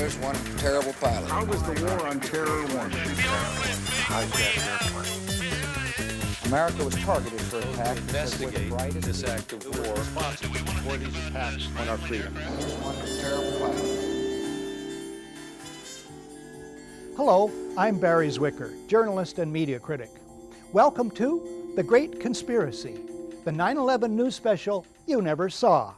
America's one terrible pilot. How was the war on terror won? America was targeted for attack. Investigate this act of war responsible for these attacks on our freedom. One terrible pilot. Hello, I'm Barry Zwicker, journalist and media critic. Welcome to The Great Conspiracy, the 9/11 news special you never saw.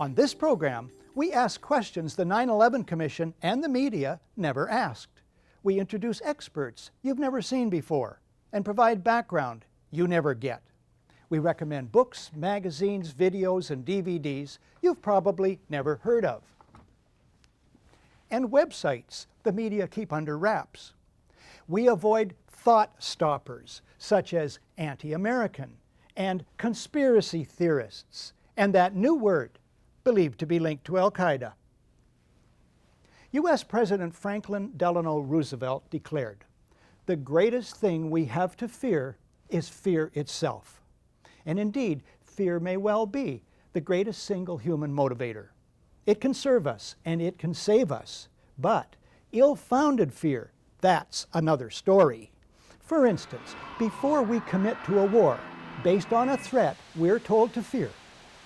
On this program, we ask questions the 9/11 Commission and the media never asked. We introduce experts you've never seen before and provide background you never get. We recommend books, magazines, videos, and DVDs you've probably never heard of. And websites the media keep under wraps. We avoid thought stoppers such as anti-American and conspiracy theorists and that new word believed to be linked to Al-Qaeda. U.S. President Franklin Delano Roosevelt declared, "The greatest thing we have to fear is fear itself." And indeed, fear may well be the greatest single human motivator. It can serve us and it can save us, but ill-founded fear, that's another story. For instance, before we commit to a war based on a threat we're told to fear,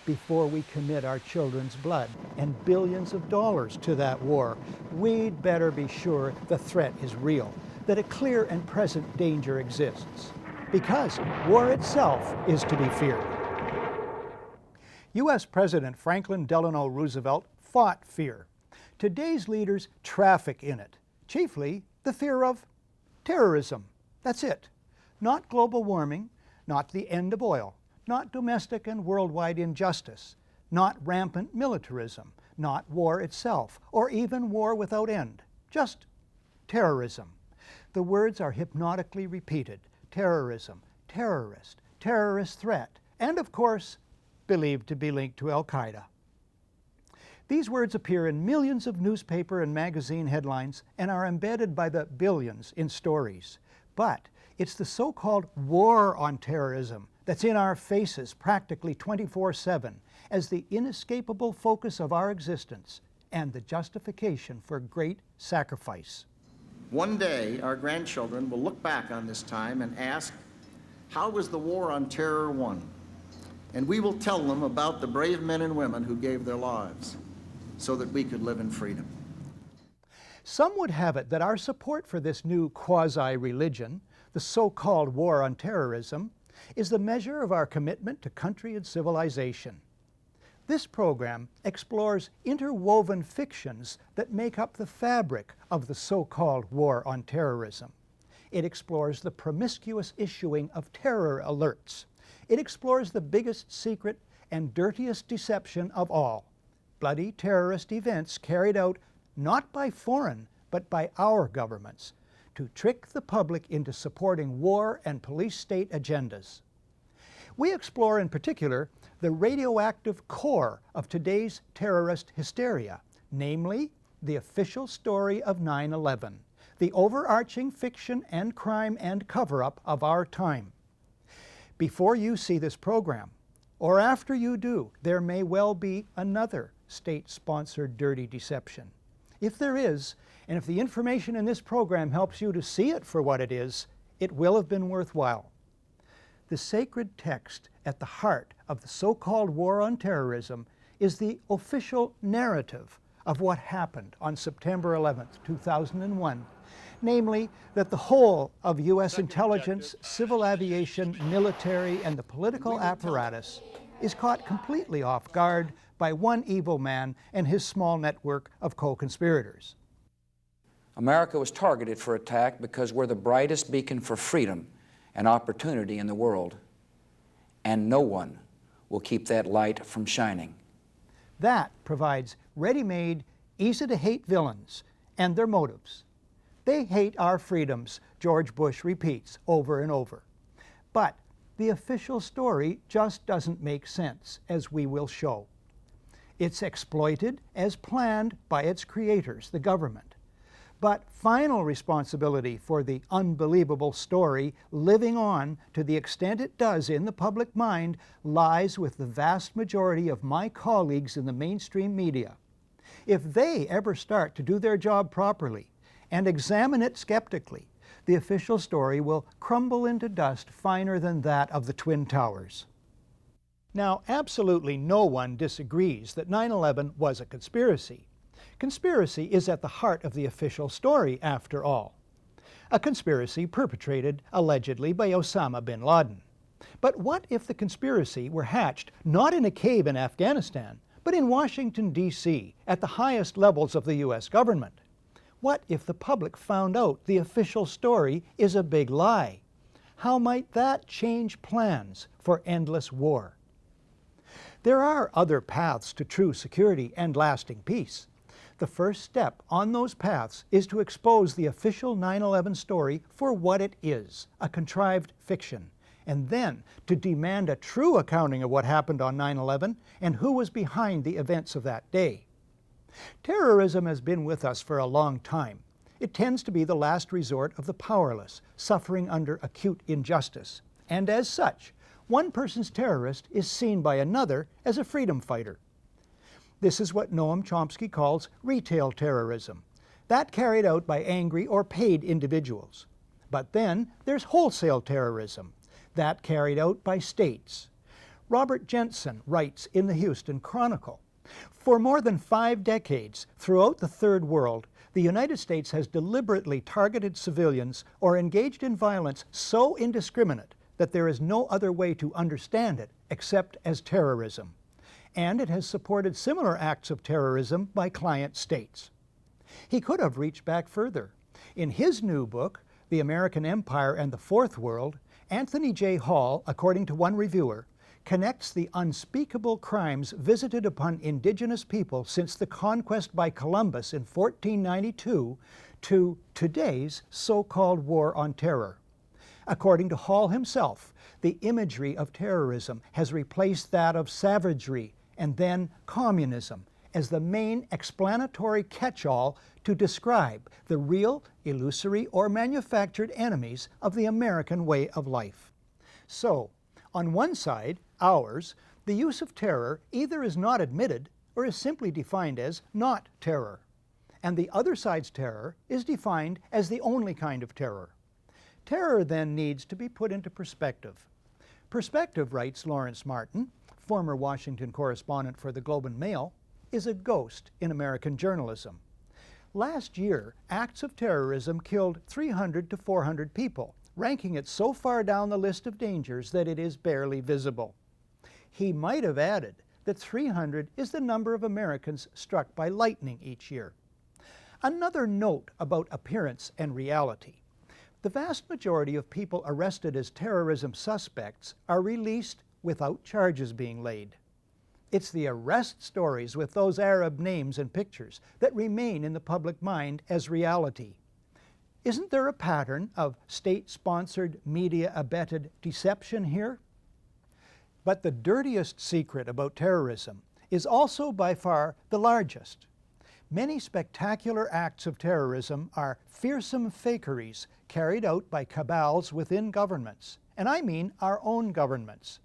before we commit our children's blood and billions of dollars to that war, we'd better be sure the threat is real, that a clear and present danger exists, because war itself is to be feared. U.S. President Franklin Delano Roosevelt fought fear. Today's leaders traffic in it, chiefly the fear of terrorism. That's it. Not global warming, not the end of oil, not domestic and worldwide injustice, not rampant militarism, not war itself, or even war without end, just terrorism. The words are hypnotically repeated: terrorism, terrorist, terrorist threat, and of course, believed to be linked to Al-Qaeda. These words appear in millions of newspaper and magazine headlines and are embedded by the billions in stories. But it's the so-called war on terrorism that's in our faces practically 24/7 as the inescapable focus of our existence and the justification for great sacrifice. One day, our grandchildren will look back on this time and ask, how was the war on terror won? And we will tell them about the brave men and women who gave their lives so that we could live in freedom. Some would have it that our support for this new quasi-religion, the so-called war on terrorism, is the measure of our commitment to country and civilization. This program explores interwoven fictions that make up the fabric of the so-called war on terrorism. It explores the promiscuous issuing of terror alerts. It explores the biggest secret and dirtiest deception of all: bloody terrorist events carried out not by foreign, but by our governments, to trick the public into supporting war and police state agendas. We explore in particular the radioactive core of today's terrorist hysteria, namely the official story of 9/11, the overarching fiction and crime and cover-up of our time. Before you see this program, or after you do, there may well be another state-sponsored dirty deception. If there is, and if the information in this program helps you to see it for what it is, it will have been worthwhile. The sacred text at the heart of the so-called war on terrorism is the official narrative of what happened on September 11th, 2001, namely that the whole of U.S. intelligence, civil aviation, military, and the political apparatus is caught completely off guard by one evil man and his small network of co-conspirators. America was targeted for attack because we're the brightest beacon for freedom and opportunity in the world, and no one will keep that light from shining. That provides ready-made, easy-to-hate villains and their motives. They hate our freedoms, George Bush repeats over and over. But the official story just doesn't make sense, as we will show. It's exploited as planned by its creators, the government. But final responsibility for the unbelievable story living on to the extent it does in the public mind lies with the vast majority of my colleagues in the mainstream media. If they ever start to do their job properly and examine it skeptically, the official story will crumble into dust finer than that of the Twin Towers. Now, absolutely no one disagrees that 9/11 was a conspiracy. Conspiracy is at the heart of the official story, after all. A conspiracy perpetrated, allegedly, by Osama bin Laden. But what if the conspiracy were hatched not in a cave in Afghanistan, but in Washington, D.C., at the highest levels of the U.S. government? What if the public found out the official story is a big lie? How might that change plans for endless war? There are other paths to true security and lasting peace. The first step on those paths is to expose the official 9/11 story for what it is, a contrived fiction, and then to demand a true accounting of what happened on 9/11 and who was behind the events of that day. Terrorism has been with us for a long time. It tends to be the last resort of the powerless, suffering under acute injustice. And as such, one person's terrorist is seen by another as a freedom fighter. This is what Noam Chomsky calls retail terrorism, that carried out by angry or paid individuals. But then there's wholesale terrorism, that carried out by states. Robert Jensen writes in the Houston Chronicle, "For more than 5 decades, throughout the Third World, the United States has deliberately targeted civilians or engaged in violence so indiscriminate that there is no other way to understand it except as terrorism. And it has supported similar acts of terrorism by client states." He could have reached back further. In his new book, The American Empire and the Fourth World, Anthony J. Hall, according to one reviewer, connects the unspeakable crimes visited upon indigenous people since the conquest by Columbus in 1492 to today's so-called war on terror. According to Hall himself, the imagery of terrorism has replaced that of savagery and then communism as the main explanatory catch-all to describe the real, illusory, or manufactured enemies of the American way of life. So, on one side, ours, the use of terror either is not admitted or is simply defined as not terror. And the other side's terror is defined as the only kind of terror. Terror then needs to be put into perspective. Perspective, writes Lawrence Martin, former Washington correspondent for the Globe and Mail, is a ghost in American journalism. Last year, acts of terrorism killed 300 to 400 people, ranking it so far down the list of dangers that it is barely visible. He might have added that 300 is the number of Americans struck by lightning each year. Another note about appearance and reality. The vast majority of people arrested as terrorism suspects are released without charges being laid. It's the arrest stories with those Arab names and pictures that remain in the public mind as reality. Isn't there a pattern of state-sponsored, media-abetted deception here? But the dirtiest secret about terrorism is also by far the largest. Many spectacular acts of terrorism are fearsome fakeries carried out by cabals within governments, and I mean our own governments.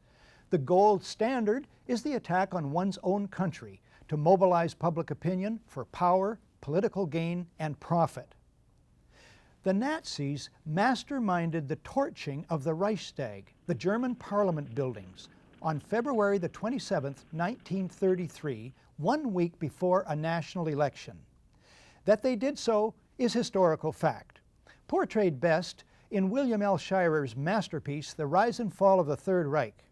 The gold standard is the attack on one's own country to mobilize public opinion for power, political gain, and profit. The Nazis masterminded the torching of the Reichstag, the German parliament buildings, on February the 27th, 1933, 1 week before a national election. That they did so is historical fact, portrayed best in William L. Shirer's masterpiece, The Rise and Fall of the Third Reich.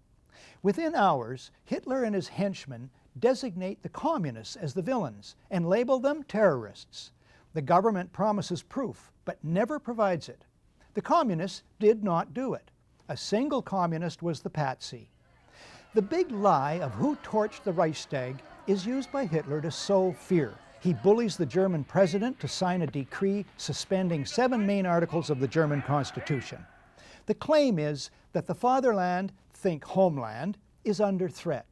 Within hours, Hitler and his henchmen designate the communists as the villains and label them terrorists. The government promises proof, but never provides it. The communists did not do it. A single communist was the patsy. The big lie of who torched the Reichstag is used by Hitler to sow fear. He bullies the German president to sign a decree suspending 7 main articles of the German Constitution. The claim is that the fatherland, think homeland, is under threat.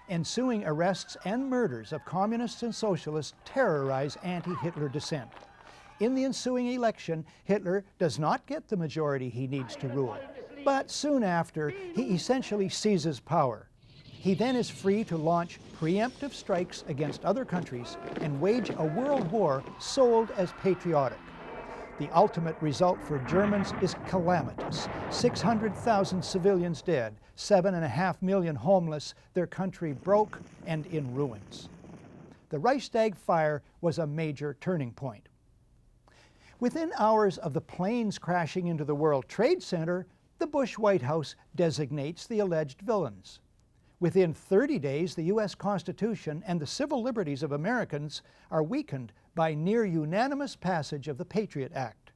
Ensuing arrests and murders of communists and socialists terrorize anti-Hitler dissent. In the ensuing election, Hitler does not get the majority he needs to rule. But soon after, he essentially seizes power. He then is free to launch preemptive strikes against other countries and wage a world war sold as patriotic. The ultimate result for Germans is calamitous. 600,000 civilians dead, 7.5 million homeless, their country broke and in ruins. The Reichstag fire was a major turning point. Within hours of the planes crashing into the World Trade Center, the Bush White House designates the alleged villains. Within 30 days, the U.S. Constitution and the civil liberties of Americans are weakened by near unanimous passage of the Patriot Act.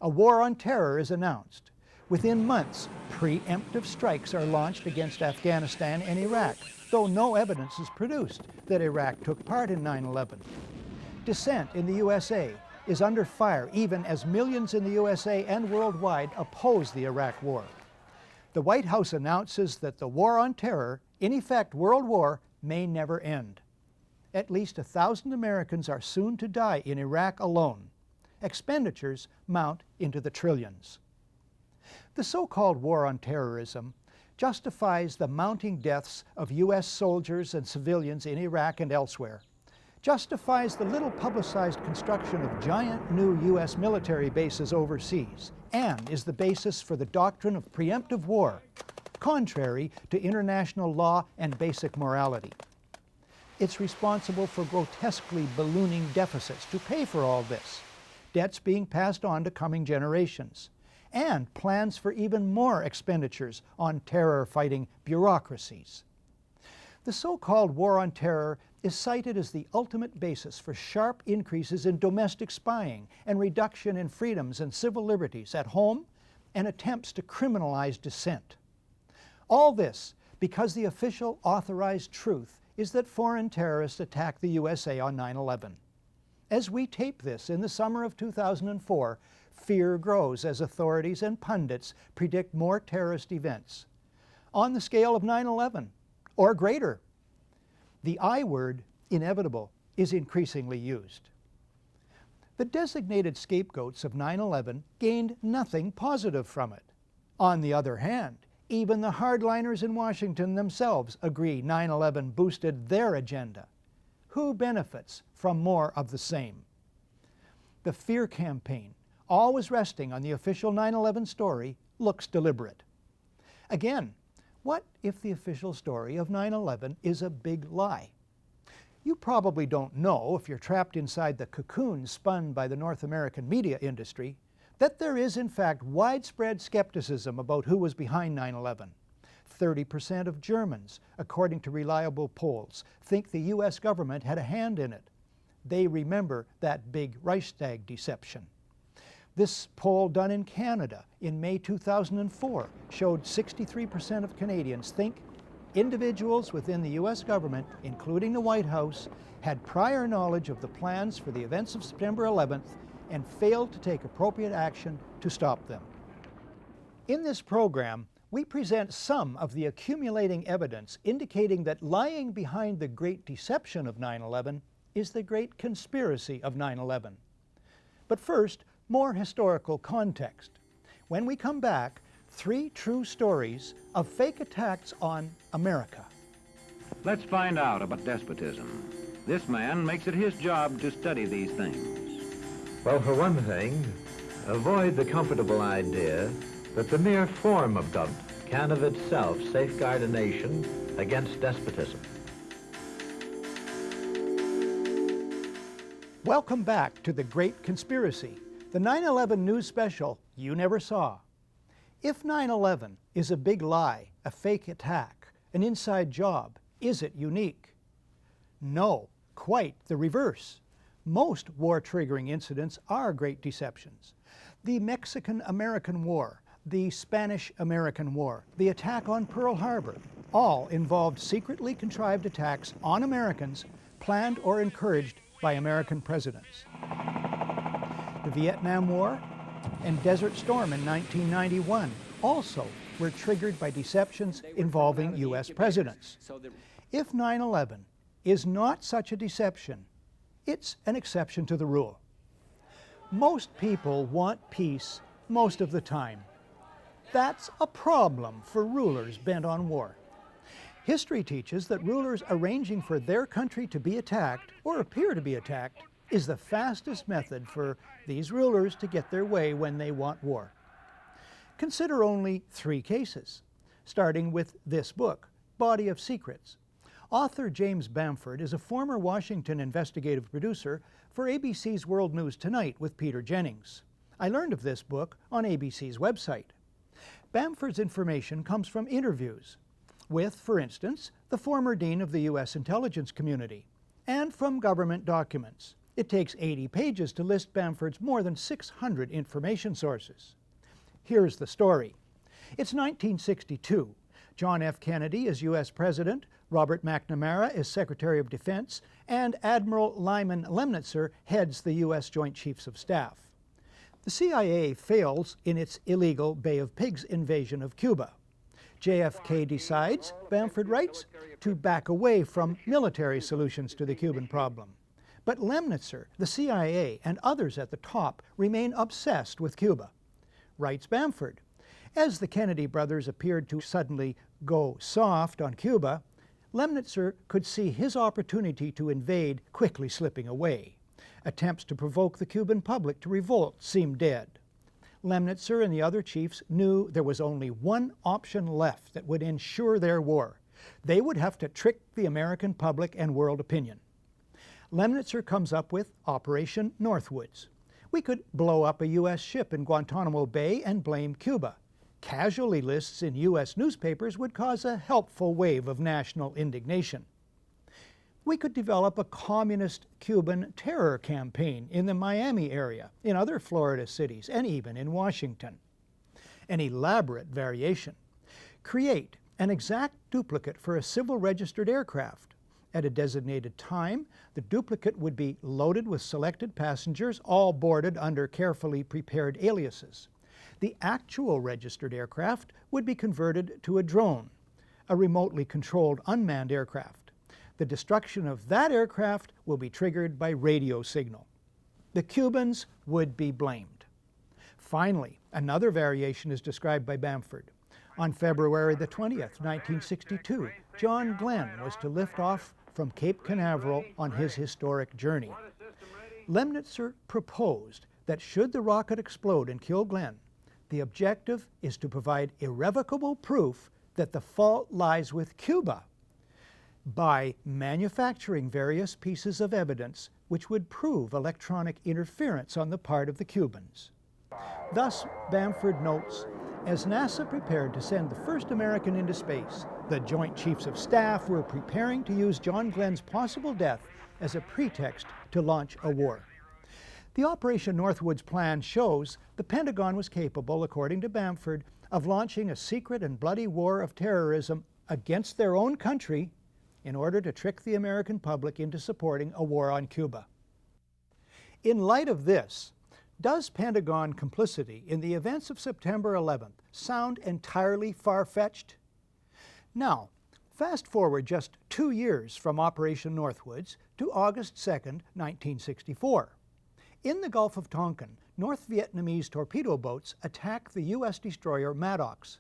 A war on terror is announced. Within months, preemptive strikes are launched against Afghanistan and Iraq, though no evidence is produced that Iraq took part in 9/11. Dissent in the USA is under fire even as millions in the USA and worldwide oppose the Iraq War. The White House announces that the war on terror, in effect World War, may never end. At least 1,000 Americans are soon to die in Iraq alone. Expenditures mount into the trillions. The so-called war on terrorism justifies the mounting deaths of U.S. soldiers and civilians in Iraq and elsewhere, justifies the little publicized construction of giant new U.S. military bases overseas, and is the basis for the doctrine of preemptive war, contrary to international law and basic morality. It's responsible for grotesquely ballooning deficits to pay for all this, debts being passed on to coming generations, and plans for even more expenditures on terror-fighting bureaucracies. The so-called war on terror is cited as the ultimate basis for sharp increases in domestic spying and reduction in freedoms and civil liberties at home and attempts to criminalize dissent. All this because the official authorized truth is that foreign terrorists attacked the USA on 9/11. As we tape this in the summer of 2004, fear grows as authorities and pundits predict more terrorist events on the scale of 9/11 or greater. The I word, inevitable, is increasingly used. The designated scapegoats of 9/11 gained nothing positive from it. On the other hand, even the hardliners in Washington themselves agree 9/11 boosted their agenda. Who benefits from more of the same? The fear campaign, always resting on the official 9/11 story, looks deliberate. Again, what if the official story of 9/11 is a big lie? You probably don't know, if you're trapped inside the cocoon spun by the North American media industry, that there is in fact widespread skepticism about who was behind 9/11. 30% of Germans, according to reliable polls, think the U.S. government had a hand in it. They remember that big Reichstag deception. This poll done in Canada in May 2004 showed 63% of Canadians think individuals within the U.S. government, including the White House, had prior knowledge of the plans for the events of September 11th and failed to take appropriate action to stop them. In this program, we present some of the accumulating evidence indicating that lying behind the great deception of 9/11 is the great conspiracy of 9/11. But first, more historical context. When we come back, 3 true stories of fake attacks on America. Let's find out about despotism. This man makes it his job to study these things. Well, for one thing, avoid the comfortable idea that the mere form of government can of itself safeguard a nation against despotism. Welcome back to The Great Conspiracy, the 9/11 news special you never saw. If 9/11 is a big lie, a fake attack, an inside job, is it unique? No, quite the reverse. Most war-triggering incidents are great deceptions. The Mexican-American War, the Spanish-American War, the attack on Pearl Harbor, all involved secretly contrived attacks on Americans planned or encouraged by American presidents. The Vietnam War and Desert Storm in 1991 also were triggered by deceptions involving U.S. presidents. If 9/11 is not such a deception, it's an exception to the rule. Most people want peace most of the time. That's a problem for rulers bent on war. History teaches that rulers arranging for their country to be attacked, or appear to be attacked, is the fastest method for these rulers to get their way when they want war. Consider only 3 cases, starting with this book, Body of Secrets. Author James Bamford is a former Washington investigative producer for ABC's World News Tonight with Peter Jennings. I learned of this book on ABC's website. Bamford's information comes from interviews with, for instance, the former dean of the U.S. intelligence community, and from government documents. It takes 80 pages to list Bamford's more than 600 information sources. Here's the story. It's 1962. John F. Kennedy is U.S. President, Robert McNamara is Secretary of Defense, and Admiral Lyman Lemnitzer heads the U.S. Joint Chiefs of Staff. The CIA fails in its illegal Bay of Pigs invasion of Cuba. JFK decides, Bamford writes, to back away from military solutions to the Cuban problem. But Lemnitzer, the CIA, and others at the top remain obsessed with Cuba. Writes Bamford, as the Kennedy brothers appeared to suddenly go soft on Cuba, Lemnitzer could see his opportunity to invade quickly slipping away. Attempts to provoke the Cuban public to revolt seemed dead. Lemnitzer and the other chiefs knew there was only one option left that would ensure their war. They would have to trick the American public and world opinion. Lemnitzer comes up with Operation Northwoods. We could blow up a U.S. ship in Guantanamo Bay and blame Cuba. Casualty lists in U.S. newspapers would cause a helpful wave of national indignation. We could develop a communist Cuban terror campaign in the Miami area, in other Florida cities, and even in Washington. An elaborate variation. Create an exact duplicate for a civil registered aircraft. At a designated time, the duplicate would be loaded with selected passengers, all boarded under carefully prepared aliases. The actual registered aircraft would be converted to a drone, a remotely controlled unmanned aircraft. The destruction of that aircraft will be triggered by radio signal. The Cubans would be blamed. Finally, another variation is described by Bamford. On February the 20th, 1962, John Glenn was to lift off from Cape Canaveral on his historic journey. Lemnitzer proposed that should the rocket explode and kill Glenn, the objective is to provide irrevocable proof that the fault lies with Cuba by manufacturing various pieces of evidence which would prove electronic interference on the part of the Cubans. Thus, Bamford notes, as NASA prepared to send the first American into space, the Joint Chiefs of Staff were preparing to use John Glenn's possible death as a pretext to launch a war. The Operation Northwoods plan shows the Pentagon was capable, according to Bamford, of launching a secret and bloody war of terrorism against their own country in order to trick the American public into supporting a war on Cuba. In light of this, does Pentagon complicity in the events of September 11th sound entirely far-fetched? Now, fast forward just 2 years from Operation Northwoods to August 2nd, 1964. In the Gulf of Tonkin, North Vietnamese torpedo boats attack the U.S. destroyer Maddox.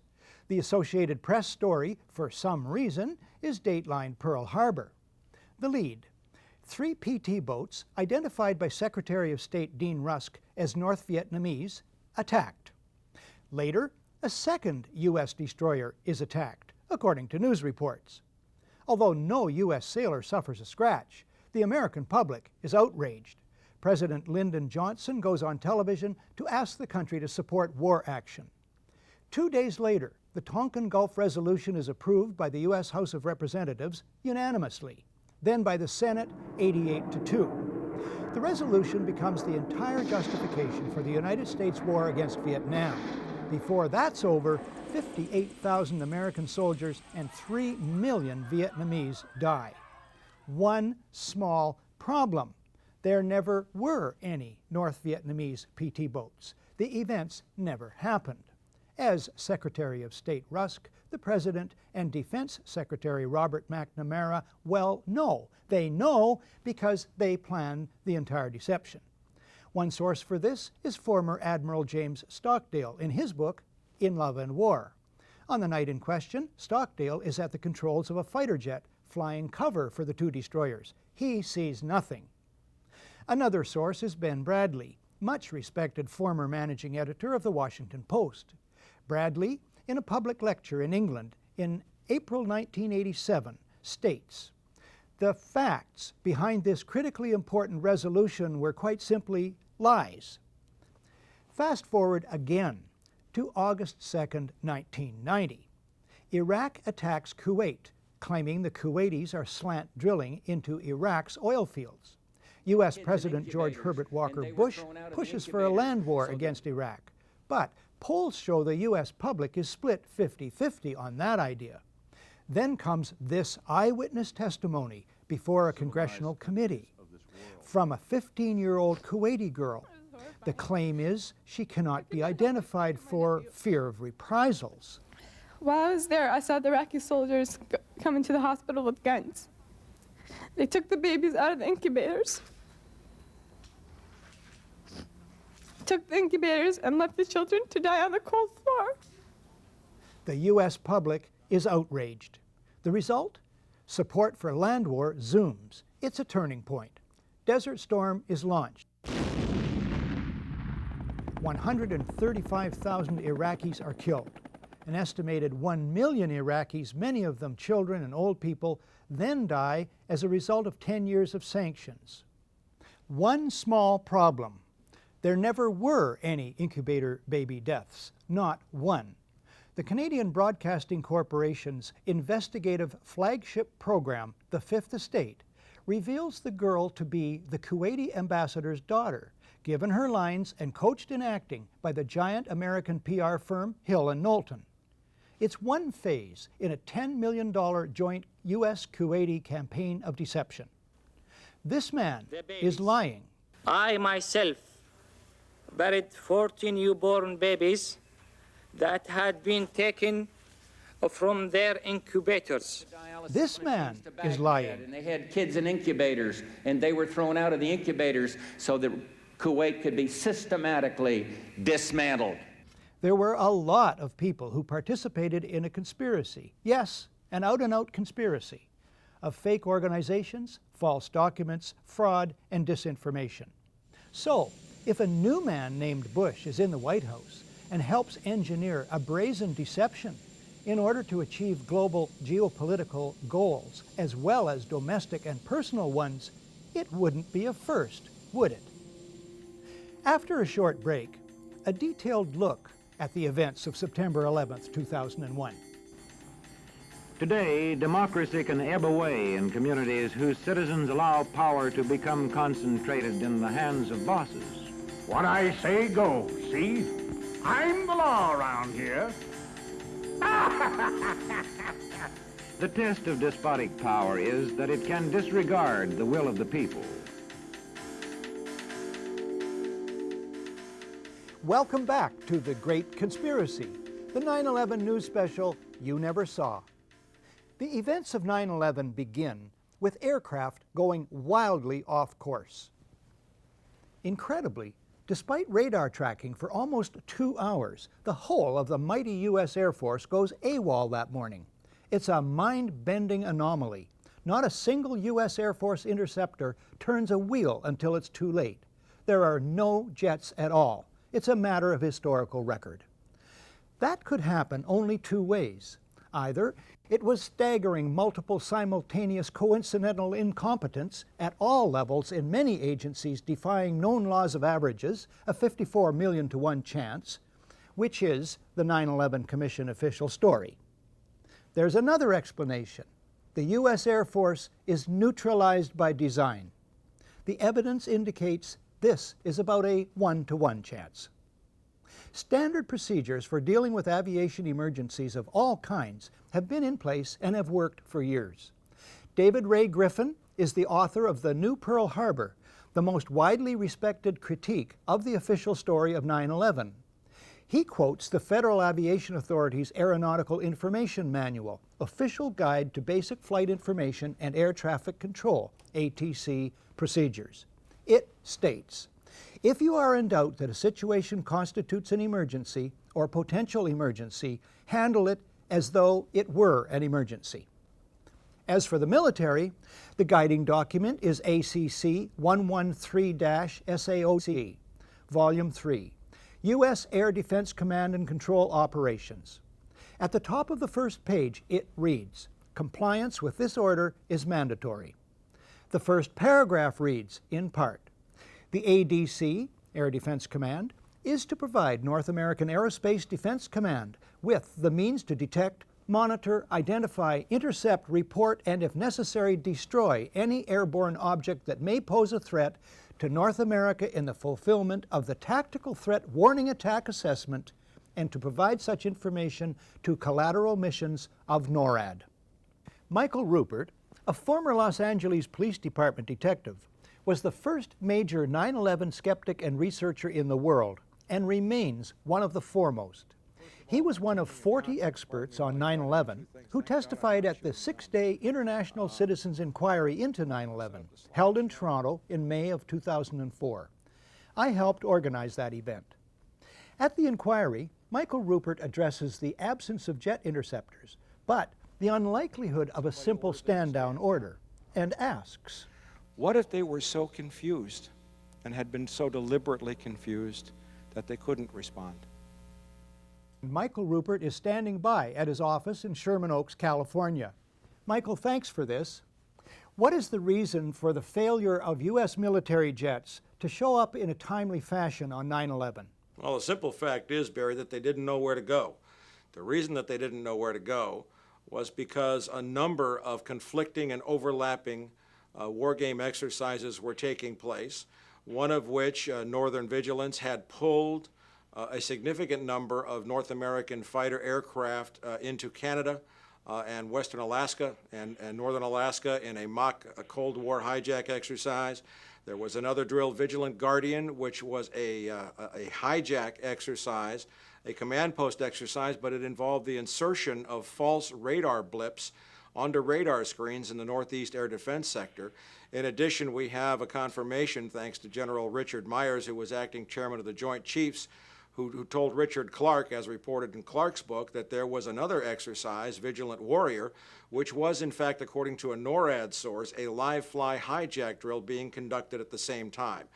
The Associated Press story, for some reason, is datelined Pearl Harbor. The lead: 3 PT boats, identified by Secretary of State Dean Rusk as North Vietnamese, attacked. Later, a second U.S. destroyer is attacked, according to news reports. Although no U.S. sailor suffers a scratch, the American public is outraged. President Lyndon Johnson goes on television to ask the country to support war action. 2 days later, the Tonkin Gulf Resolution is approved by the U.S. House of Representatives unanimously, then by the Senate 88-2. The resolution becomes the entire justification for the United States war against Vietnam. Before that's over, 58,000 American soldiers and 3 million Vietnamese die. One small problem: there never were any North Vietnamese PT boats. The events never happened. As Secretary of State Rusk, the President, and Defense Secretary Robert McNamara well know. They know because they planned the entire deception. One source for this is former Admiral James Stockdale in his book, In Love and War. On the night in question, Stockdale is at the controls of a fighter jet, flying cover for the two destroyers. He sees nothing. Another source is Ben Bradlee, much respected former managing editor of the Washington Post. Bradlee, in a public lecture in England in April 1987, states, "The facts behind this critically important resolution were quite simply lies." Fast forward again to August 2nd, 1990. Iraq attacks Kuwait, claiming the Kuwaitis are slant drilling into Iraq's oil fields. U.S. President George Herbert Walker Bush pushes for a land war against Iraq. But polls show the U.S. public is split 50-50 on that idea. Then comes this eyewitness testimony before a congressional committee from a 15-year-old Kuwaiti girl. The claim is she cannot be identified for fear of reprisals. While I was there, I saw the Iraqi soldiers come into the hospital with guns. They took the babies out of the incubators, and left the children to die on the cold floor. The U.S. public is outraged. The result? Support for land war zooms. It's a turning point. Desert Storm is launched. 135,000 Iraqis are killed. An estimated 1 million Iraqis, many of them children and old people, then die as a result of 10 years of sanctions. One small problem. There never were any incubator baby deaths, not one. The Canadian Broadcasting Corporation's investigative flagship program, The Fifth Estate, reveals the girl to be the Kuwaiti ambassador's daughter, given her lines and coached in acting by the giant American PR firm Hill and Knowlton. It's one phase in a $10 million joint U.S.-Kuwaiti campaign of deception. This man is lying. I myself buried 14 newborn babies that had been taken from their incubators. This man is lying. And they had kids in incubators, and they were thrown out of the incubators so that Kuwait could be systematically dismantled. There were a lot of people who participated in a conspiracy. Yes, an out-and-out conspiracy of fake organizations, false documents, fraud, and disinformation. So, if a new man named Bush is in the White House and helps engineer a brazen deception in order to achieve global geopolitical goals as well as domestic and personal ones, it wouldn't be a first, would it? After a short break, a detailed look at the events of September 11th, 2001. Today, democracy can ebb away in communities whose citizens allow power to become concentrated in the hands of bosses. What I say goes, see? I'm the law around here. The test of despotic power is that it can disregard the will of the people. Welcome back to The Great Conspiracy, the 9/11 news special you never saw. The events of 9/11 begin with aircraft going wildly off course. Incredibly, despite radar tracking for almost 2 hours, the whole of the mighty U.S. Air Force goes AWOL that morning. It's a mind-bending anomaly. Not a single U.S. Air Force interceptor turns a wheel until it's too late. There are no jets at all. It's a matter of historical record. That could happen only two ways. Either it was staggering multiple simultaneous coincidental incompetence at all levels in many agencies defying known laws of averages, a 54 million to 1 chance, which is the 9/11 Commission official story. There's another explanation. The U.S. Air Force is neutralized by design. The evidence indicates this is about a 1-to-1 chance. Standard procedures for dealing with aviation emergencies of all kinds have been in place and have worked for years. David Ray Griffin is the author of The New Pearl Harbor, the most widely respected critique of the official story of 9/11. He quotes the Federal Aviation Authority's Aeronautical Information Manual, Official Guide to Basic Flight Information and Air Traffic Control, ATC, procedures. It states, if you are in doubt that a situation constitutes an emergency or potential emergency, handle it as though it were an emergency. As for the military, the guiding document is ACC 113-SAOC, Volume 3, U.S. Air Defense Command and Control Operations. At the top of the first page, it reads, "Compliance with this order is mandatory." The first paragraph reads, in part, "The ADC, Air Defense Command, is to provide North American Aerospace Defense Command with the means to detect, monitor, identify, intercept, report, and if necessary, destroy any airborne object that may pose a threat to North America in the fulfillment of the Tactical Threat Warning Attack Assessment and to provide such information to collateral missions of NORAD." Michael Ruppert, a former Los Angeles Police Department detective, was the first major 9/11 skeptic and researcher in the world and remains one of the foremost. He was one of 40 experts on 9/11 who testified at the 6-day International Citizens Inquiry into 9/11, held in Toronto in May of 2004. I helped organize that event. At the inquiry, Michael Ruppert addresses the absence of jet interceptors, but the unlikelihood of a simple stand-down order, and asks, What if they were so confused and had been so deliberately confused that they couldn't respond? Michael Ruppert is standing by at his office in Sherman Oaks, California. Michael, thanks for this. What is the reason for the failure of U.S. military jets to show up in a timely fashion on 9/11? Well, the simple fact is, Barry, that they didn't know where to go. The reason that they didn't know where to go was because a number of conflicting and overlapping war game exercises were taking place, one of which, Northern Vigilance, had pulled a significant number of North American fighter aircraft into Canada and Western Alaska and Northern Alaska in a mock Cold War hijack exercise. There was another drill, Vigilant Guardian, which was a hijack exercise, a command post exercise, but it involved the insertion of false radar blips onto radar screens in the Northeast Air Defense Sector. In addition, we have a confirmation, thanks to General Richard Myers, who was acting chairman of the Joint Chiefs, who told Richard Clark, as reported in Clark's book, that there was another exercise, Vigilant Warrior, which was, in fact, according to a NORAD source, a live-fly hijack drill being conducted at the same time.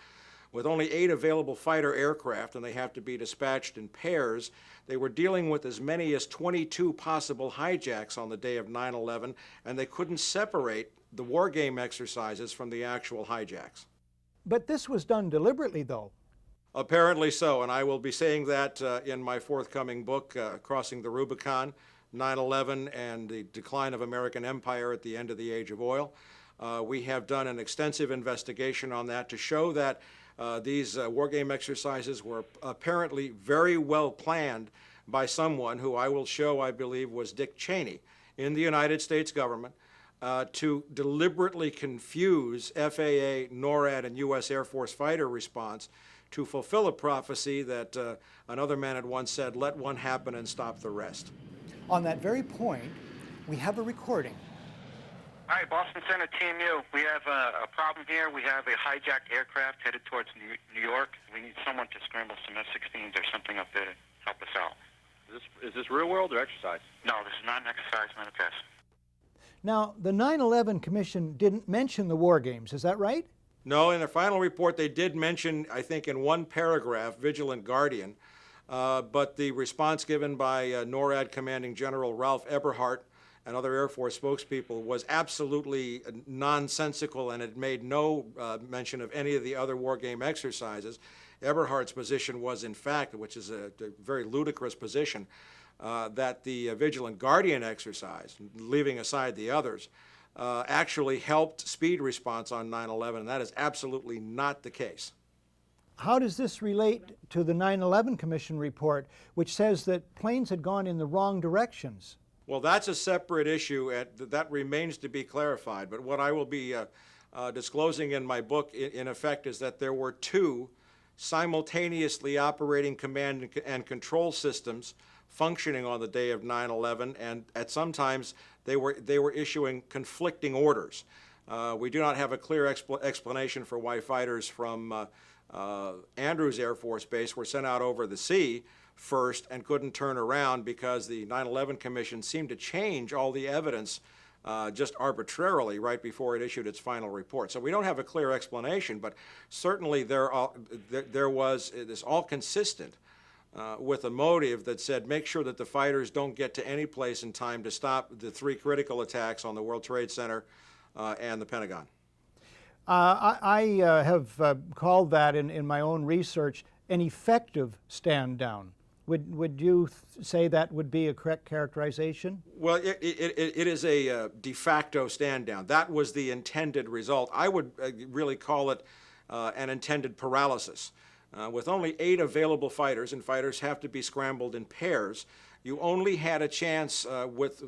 With only 8 available fighter aircraft, and they have to be dispatched in pairs, they were dealing with as many as 22 possible hijacks on the day of 9/11, and they couldn't separate the war game exercises from the actual hijacks. But this was done deliberately, though. Apparently so, and I will be saying that in my forthcoming book, Crossing the Rubicon, 9/11 and the Decline of American Empire at the End of the Age of Oil. We have done an extensive investigation on that to show that these war game exercises were apparently very well planned by someone who I will show, I believe, was Dick Cheney in the United States government to deliberately confuse FAA, NORAD, and U.S. Air Force fighter response to fulfill a prophecy that another man had once said, "Let one happen and stop the rest." On that very point, we have a recording. Hi, Boston Center, Team U. We have a problem here. We have a hijacked aircraft headed towards New York. We need someone to scramble some F-16s or something up there to help us out. Is this real world or exercise? No, this is not an exercise, not a test. Now, the 9/11 Commission didn't mention the war games, is that right? No, in their final report they did mention, I think in one paragraph, Vigilant Guardian, but the response given by NORAD Commanding General Ralph Eberhart and other Air Force spokespeople was absolutely nonsensical, and it made no mention of any of the other war game exercises. Eberhart's position was, in fact, which is a very ludicrous position, that the Vigilant Guardian exercise, leaving aside the others, actually helped speed response on 9/11, and that is absolutely not the case. How does this relate to the 9/11 Commission report, which says that planes had gone in the wrong directions? Well, that's a separate issue, and that remains to be clarified. But what I will be disclosing in my book, in effect, is that there were 2 simultaneously operating command and control systems functioning on the day of 9/11, and at sometimes they were issuing conflicting orders. We do not have a clear explanation for why fighters from Andrews Air Force Base were sent out over the sea, first and couldn't turn around because the 9/11 Commission seemed to change all the evidence just arbitrarily right before it issued its final report. So we don't have a clear explanation, but certainly there was this all consistent with a motive that said make sure that the fighters don't get to any place in time to stop the 3 critical attacks on the World Trade Center and the Pentagon. I have called that in my own research an effective stand down. Would you say that would be a correct characterization? Well, it is a de facto stand down. That was the intended result. I would really call it an intended paralysis. With only 8 available fighters, and fighters have to be scrambled in pairs, you only had a chance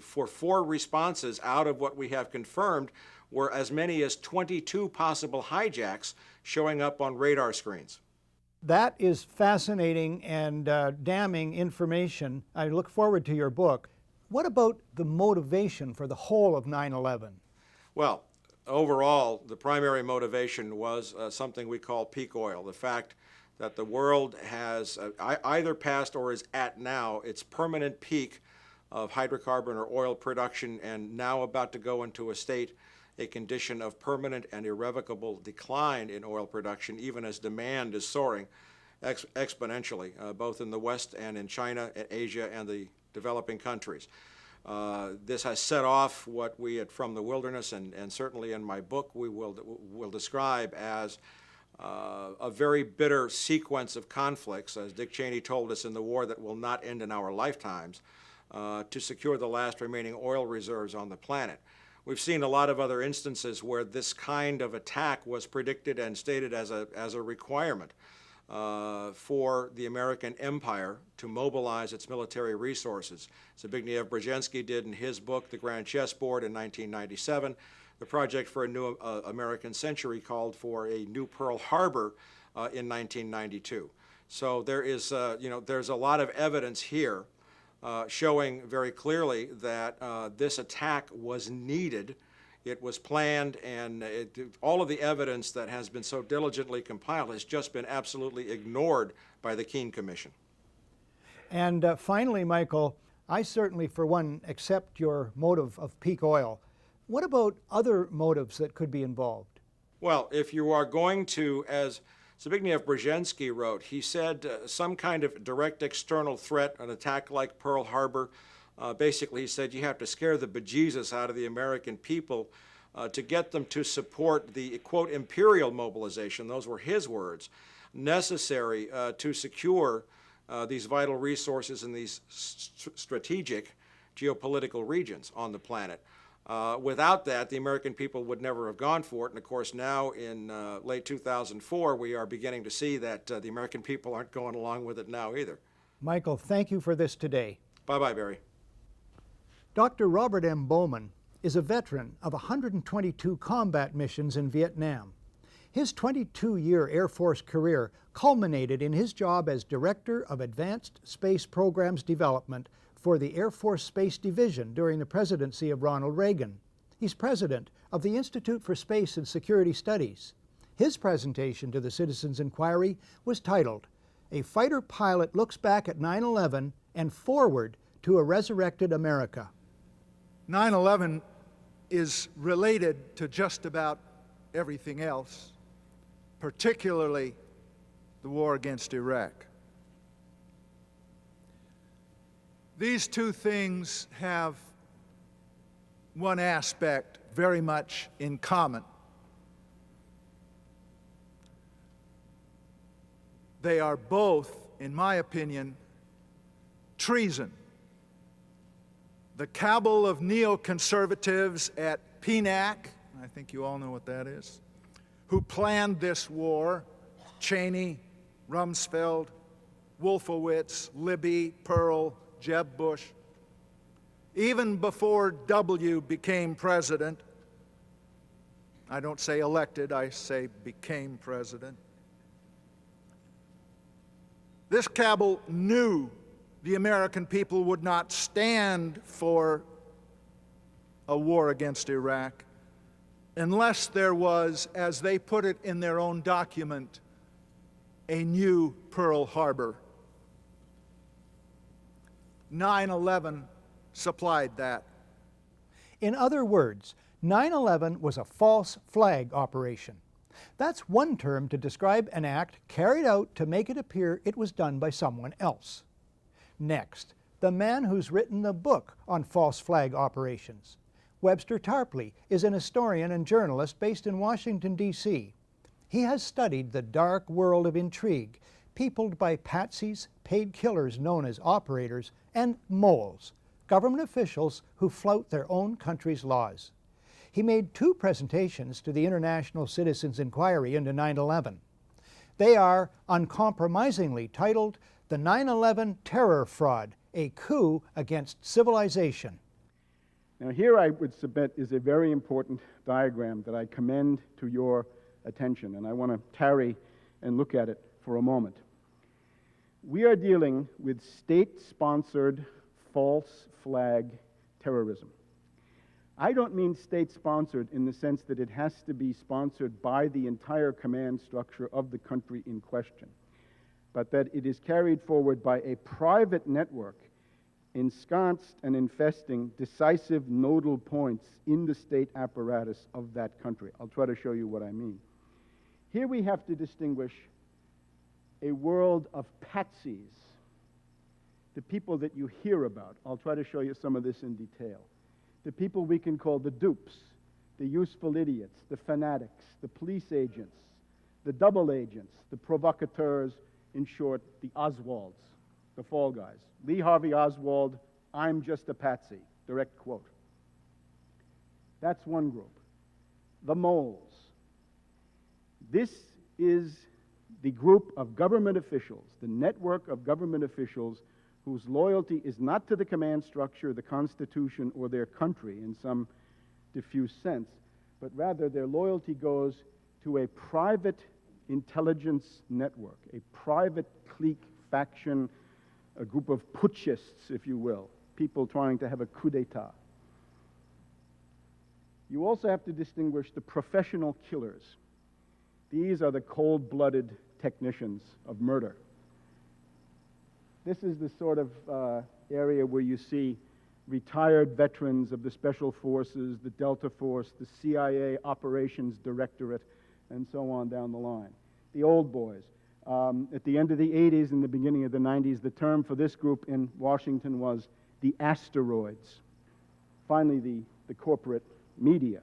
for 4 responses out of what we have confirmed were as many as 22 possible hijacks showing up on radar screens. That is fascinating and damning information. I look forward to your book. What about the motivation for the whole of 9/11? Well, overall, the primary motivation was something we call peak oil, the fact that the world has either passed or is at now its permanent peak of hydrocarbon or oil production, and now about to go into a condition of permanent and irrevocable decline in oil production, even as demand is soaring exponentially, both in the West and in China, and Asia, and the developing countries. This has set off what we From the Wilderness, and certainly in my book, we will describe as a very bitter sequence of conflicts, as Dick Cheney told us in the war that will not end in our lifetimes, to secure the last remaining oil reserves on the planet. We've seen a lot of other instances where this kind of attack was predicted and stated as a requirement for the American empire to mobilize its military resources. Zbigniew Brzezinski did in his book, The Grand Chessboard, in 1997. The Project for a New American Century called for a new Pearl Harbor in 1992. So there is, there's a lot of evidence here showing very clearly that this attack was needed, it was planned, and all of the evidence that has been so diligently compiled has just been absolutely ignored by the Keene Commission. And finally, Michael, I certainly, for one, accept your motive of peak oil. What about other motives that could be involved? Well, if you are going to, as Zbigniew Brzezinski wrote, he said some kind of direct external threat, an attack like Pearl Harbor. Basically, he said you have to scare the bejesus out of the American people to get them to support the, quote, imperial mobilization, those were his words, necessary to secure these vital resources in these strategic geopolitical regions on the planet. Without that, the American people would never have gone for it. And of course, now in late 2004, we are beginning to see that the American people aren't going along with it now either. Michael, thank you for this today. Bye-bye, Barry. Dr. Robert M. Bowman is a veteran of 122 combat missions in Vietnam. His 22-year Air Force career culminated in his job as Director of Advanced Space Programs Development for the Air Force Space Division during the presidency of Ronald Reagan. He's president of the Institute for Space and Security Studies. His presentation to the Citizens Inquiry was titled, "A Fighter Pilot Looks Back at 9/11 and Forward to a Resurrected America." 9/11 is related to just about everything else, particularly the war against Iraq. These two things have one aspect very much in common. They are both, in my opinion, treason. The cabal of neoconservatives at PNAC, I think you all know what that is, who planned this war, Cheney, Rumsfeld, Wolfowitz, Libby, Pearl, Jeb Bush, even before W became president. I don't say elected, I say became president. This cabal knew the American people would not stand for a war against Iraq unless there was, as they put it in their own document, a new Pearl Harbor. 9/11 supplied that. In other words, 9/11 was a false flag operation. That's one term to describe an act carried out to make it appear it was done by someone else. Next, the man who's written the book on false flag operations. Webster Tarpley is an historian and journalist based in Washington, D.C. He has studied the dark world of intrigue, peopled by patsies, paid killers known as operators, and moles, government officials who flout their own country's laws. He made 2 presentations to the International Citizens Inquiry into 9/11. They are uncompromisingly titled The 9/11 Terror Fraud, a Coup Against Civilization. Now here I would submit is a very important diagram that I commend to your attention, and I want to tarry and look at it for a moment. We are dealing with state-sponsored false flag terrorism. I don't mean state-sponsored in the sense that it has to be sponsored by the entire command structure of the country in question, but that it is carried forward by a private network ensconced and infesting decisive nodal points in the state apparatus of that country. I'll try to show you what I mean. Here we have to distinguish a world of patsies, the people that you hear about. I'll try to show you some of this in detail. The people we can call the dupes, the useful idiots, the fanatics, the police agents, the double agents, the provocateurs, in short, the Oswalds, the fall guys. Lee Harvey Oswald, I'm just a patsy, direct quote. That's one group. The moles. This is the group of government officials, the network of government officials whose loyalty is not to the command structure, the Constitution, or their country in some diffuse sense, but rather their loyalty goes to a private intelligence network, a private clique, faction, a group of putschists, if you will, people trying to have a coup d'etat. You also have to distinguish the professional killers. These are the cold-blooded technicians of murder. This is the sort of area where you see retired veterans of the Special Forces, the Delta Force, the CIA Operations Directorate, and so on down the line. The old boys. At the end of the 80s and the beginning of the 90s, the term for this group in Washington was the asteroids. Finally, the corporate media.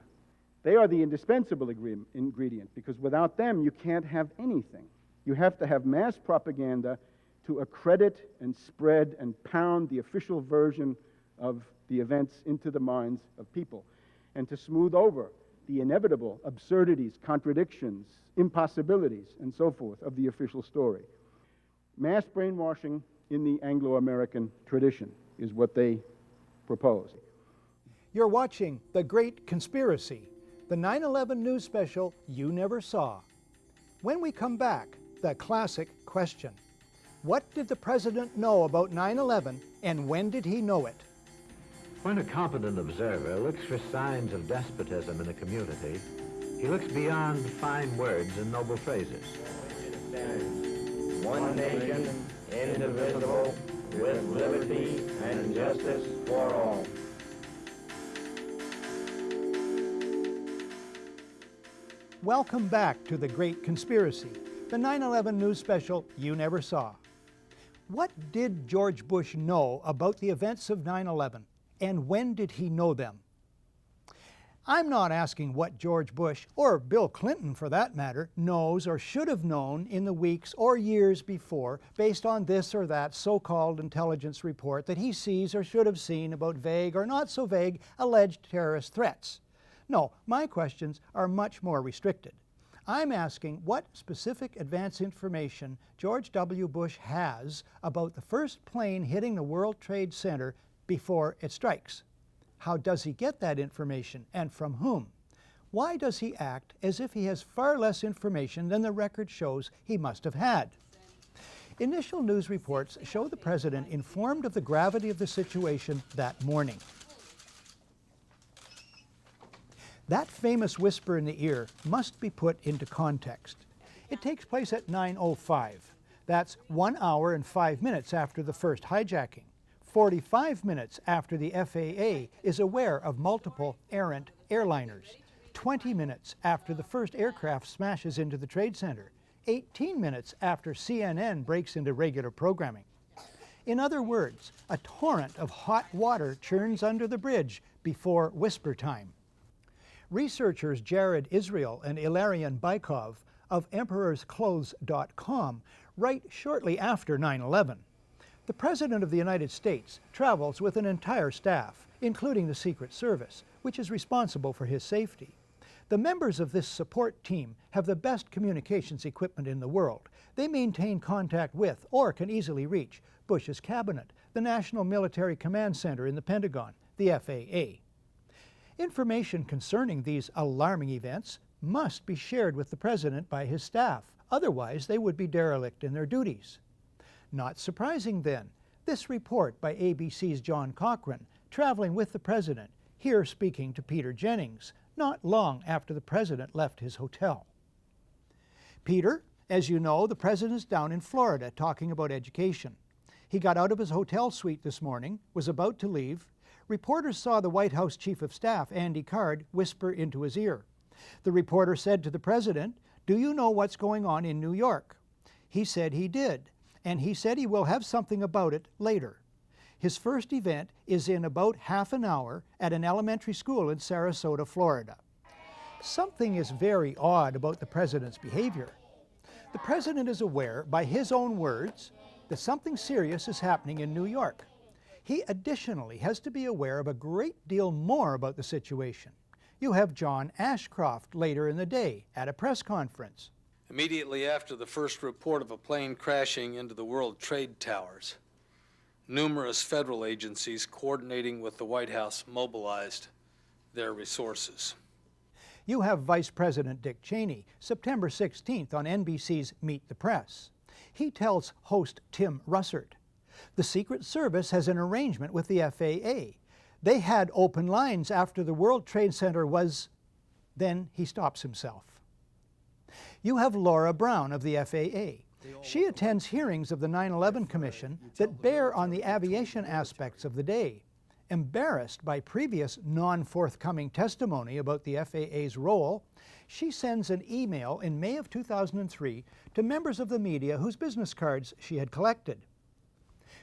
They are the indispensable ingredient, because without them, you can't have anything. You have to have mass propaganda to accredit and spread and pound the official version of the events into the minds of people, and to smooth over the inevitable absurdities, contradictions, impossibilities, and so forth of the official story. Mass brainwashing in the Anglo-American tradition is what they propose. You're watching The Great Conspiracy, the 9/11 news special you never saw. When we come back, the classic question. What did the president know about 9/11, and when did he know it? When a competent observer looks for signs of despotism in a community, he looks beyond fine words and noble phrases. One nation, indivisible, with liberty and justice for all. Welcome back to The Great Conspiracy, the 9/11 news special you never saw. What did George Bush know about the events of 9/11, and when did he know them? I'm not asking what George Bush, or Bill Clinton for that matter, knows or should have known in the weeks or years before based on this or that so-called intelligence report that he sees or should have seen about vague or not so vague alleged terrorist threats. No, my questions are much more restricted. I'm asking what specific advance information George W. Bush has about the first plane hitting the World Trade Center before it strikes. How does he get that information, and from whom? Why does he act as if he has far less information than the record shows he must have had? Initial news reports show the president informed of the gravity of the situation that morning. That famous whisper in the ear must be put into context. It takes place at 9:05. That's 1 hour and 5 minutes after the first hijacking. 45 minutes after the FAA is aware of multiple errant airliners, 20 minutes after the first aircraft smashes into the Trade Center, 18 minutes after CNN breaks into regular programming. In other words, a torrent of hot water churns under the bridge before whisper time. Researchers Jared Israel and Ilarion Bykov of EmperorsClothes.com write shortly after 9/11. The President of the United States travels with an entire staff, including the Secret Service, which is responsible for his safety. The members of this support team have the best communications equipment in the world. They maintain contact with, or can easily reach, Bush's cabinet, the National Military Command Center in the Pentagon, the FAA. Information concerning these alarming events must be shared with the President by his staff, otherwise they would be derelict in their duties. Not surprising then, this report by ABC's John Cochrane, traveling with the President, here speaking to Peter Jennings, not long after the President left his hotel. Peter, as you know, the President is down in Florida talking about education. He got out of his hotel suite this morning, was about to leave. Reporters saw the White House Chief of Staff, Andy Card, whisper into his ear. The reporter said to the President, "Do you know what's going on in New York?" He said he did, and he said he will have something about it later. His first event is in about half an hour at an elementary school in Sarasota, Florida. Something is very odd about the President's behavior. The President is aware, by his own words, that something serious is happening in New York. He additionally has to be aware of a great deal more about the situation. You have John Ashcroft later in the day at a press conference. Immediately after the first report of a plane crashing into the World Trade Towers, numerous federal agencies coordinating with the White House mobilized their resources. You have Vice President Dick Cheney, September 16th on NBC's Meet the Press. He tells host Tim Russert, the Secret Service has an arrangement with the FAA. They had open lines after the World Trade Center was... Then he stops himself. You have Laura Brown of the FAA. She attends hearings of the 9/11 Commission that bear on the aviation aspects of the day. Embarrassed by previous non-forthcoming testimony about the FAA's role, she sends an email in May of 2003 to members of the media whose business cards she had collected.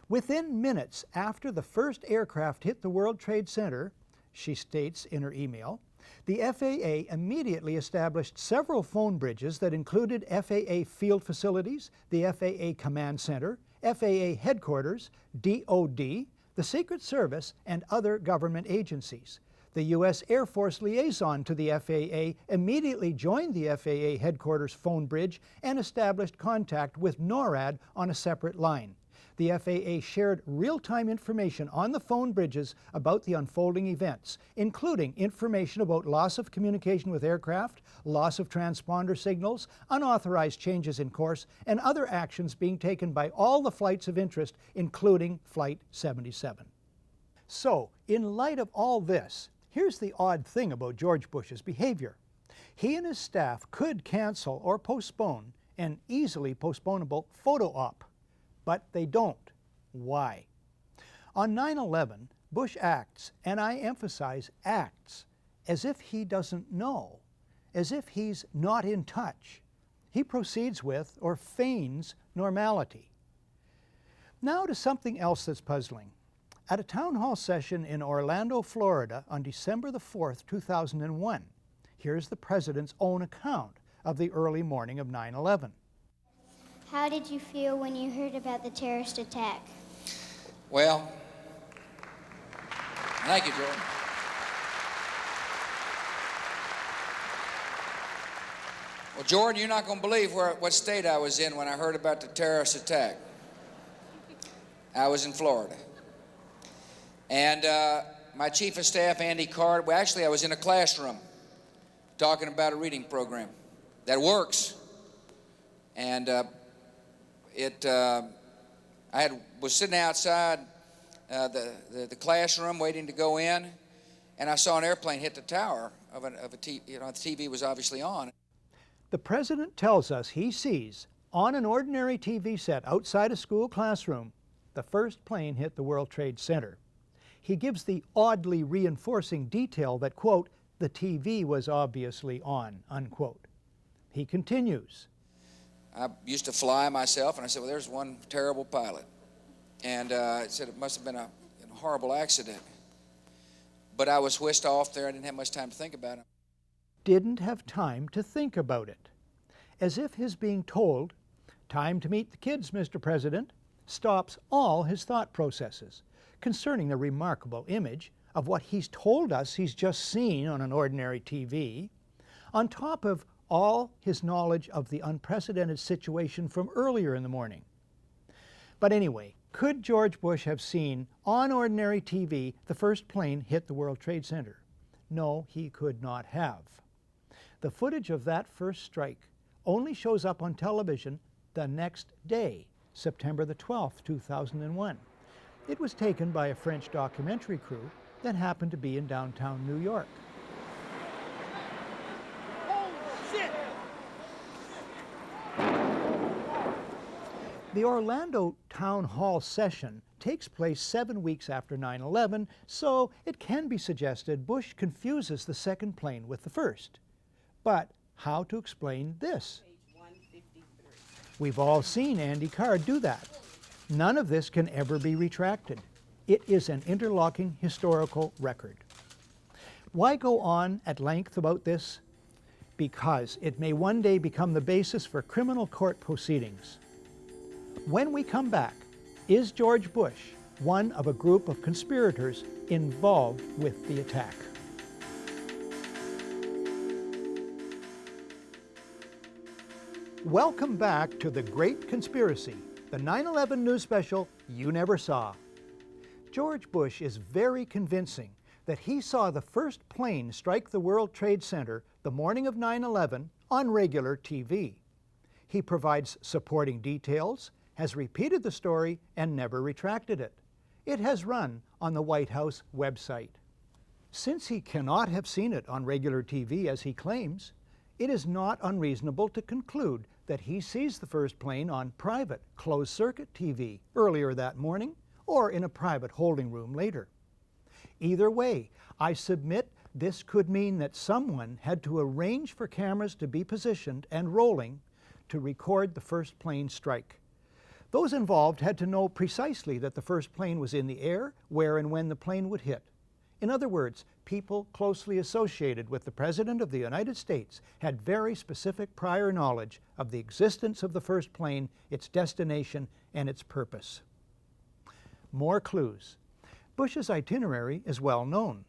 Within minutes after the first aircraft hit the World Trade Center, she states in her email, the FAA immediately established several phone bridges that included FAA field facilities, the FAA Command Center, FAA Headquarters, DOD, the Secret Service, and other government agencies. The U.S. Air Force liaison to the FAA immediately joined the FAA Headquarters phone bridge and established contact with NORAD on a separate line. The FAA shared real-time information on the phone bridges about the unfolding events, including information about loss of communication with aircraft, loss of transponder signals, unauthorized changes in course, and other actions being taken by all the flights of interest, including Flight 77. So, in light of all this, here's the odd thing about George Bush's behavior. He and his staff could cancel or postpone an easily postponable photo op. But they don't. Why? On 9/11, Bush acts, and I emphasize acts, as if he doesn't know, as if he's not in touch. He proceeds with, or feigns, normality. Now to something else that's puzzling. At a town hall session in Orlando, Florida on December the 4th, 2001, here's the President's own account of the early morning of 9/11. How did you feel when you heard about the terrorist attack? Well, thank you, Jordan. Well, Jordan, you're not going to believe what state I was in when I heard about the terrorist attack. I was in Florida. And my chief of staff, Andy Card, well, actually, I was in a classroom talking about a reading program that works. And I was sitting outside the classroom waiting to go in, and I saw an airplane hit the tower of a TV. You know, the TV was obviously on. The President tells us he sees, on an ordinary TV set outside a school classroom, the first plane hit the World Trade Center. He gives the oddly reinforcing detail that, quote, the TV was obviously on, unquote. He continues. I used to fly myself, and I said, well, there's one terrible pilot. And I said it must have been a horrible accident. But I was whisked off there. I didn't have much time to think about it. Didn't have time to think about it. As if his being told, time to meet the kids, Mr. President, stops all his thought processes concerning the remarkable image of what he's told us he's just seen on an ordinary TV, on top of all his knowledge of the unprecedented situation from earlier in the morning. But anyway, could George Bush have seen on ordinary TV the first plane hit the World Trade Center? No, he could not have. The footage of that first strike only shows up on television the next day, September the 12th, 2001. It was taken by a French documentary crew that happened to be in downtown New York. The Orlando Town Hall session takes place 7 weeks after 9/11, so it can be suggested Bush confuses the second plane with the first. But how to explain this? We've all seen Andy Card do that. None of this can ever be retracted. It is an interlocking historical record. Why go on at length about this? Because it may one day become the basis for criminal court proceedings. When we come back, is George Bush one of a group of conspirators involved with the attack? Welcome back to The Great Conspiracy, the 9/11 news special you never saw. George Bush is very convincing that he saw the first plane strike the World Trade Center the morning of 9/11 on regular TV. He provides supporting details, has repeated the story, and never retracted it. It has run on the White House website. Since he cannot have seen it on regular TV as he claims, it is not unreasonable to conclude that he sees the first plane on private, closed-circuit TV earlier that morning or in a private holding room later. Either way, I submit this could mean that someone had to arrange for cameras to be positioned and rolling to record the first plane strike. Those involved had to know precisely that the first plane was in the air, where and when the plane would hit. In other words, people closely associated with the President of the United States had very specific prior knowledge of the existence of the first plane, its destination, and its purpose. More clues. Bush's itinerary is well known.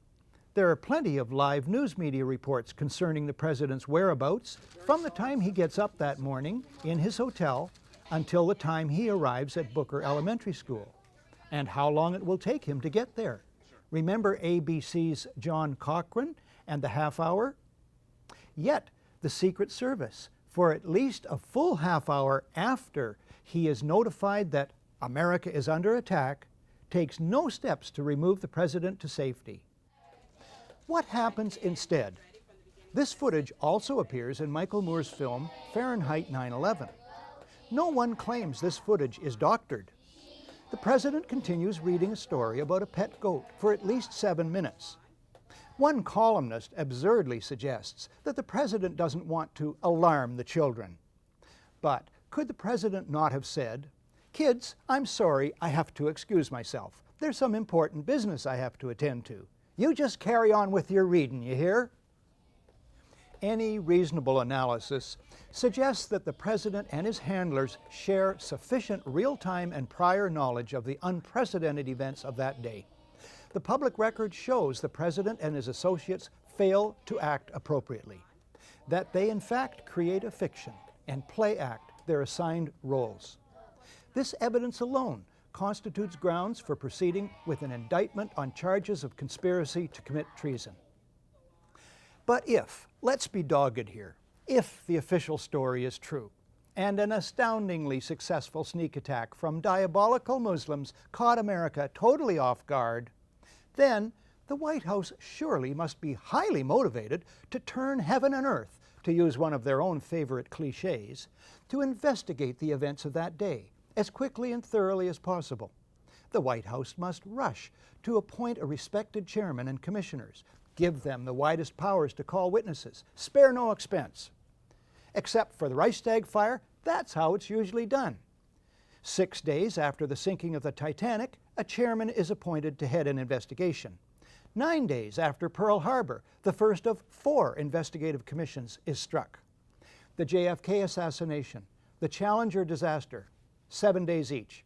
There are plenty of live news media reports concerning the President's whereabouts from the time he gets up that morning in his hotel until the time he arrives at Booker Elementary School, and how long it will take him to get there. Remember ABC's John Cochran and the half hour? Yet, the Secret Service, for at least a full half hour after he is notified that America is under attack, takes no steps to remove the President to safety. What happens instead? This footage also appears in Michael Moore's film Fahrenheit 9/11. No one claims this footage is doctored. The President continues reading a story about a pet goat for at least 7 minutes. One columnist absurdly suggests that the President doesn't want to alarm the children. But could the President not have said, "Kids, I'm sorry, I have to excuse myself. There's some important business I have to attend to. You just carry on with your reading, you hear?" Any reasonable analysis suggests that the President and his handlers share sufficient real-time and prior knowledge of the unprecedented events of that day. The public record shows the President and his associates fail to act appropriately, that they in fact create a fiction and play act their assigned roles. This evidence alone constitutes grounds for proceeding with an indictment on charges of conspiracy to commit treason. But if, let's be dogged here, if the official story is true, and an astoundingly successful sneak attack from diabolical Muslims caught America totally off guard, then the White House surely must be highly motivated to turn heaven and earth, to use one of their own favorite cliches, to investigate the events of that day as quickly and thoroughly as possible. the White House must rush to appoint a respected chairman and commissioners, give them the widest powers to call witnesses, spare no expense. Except for the Reichstag fire, that's how it's usually done. 6 days after the sinking of the Titanic, a chairman is appointed to head an investigation. 9 days after Pearl Harbor, the first of 4 investigative commissions is struck. The JFK assassination, the Challenger disaster, 7 days each.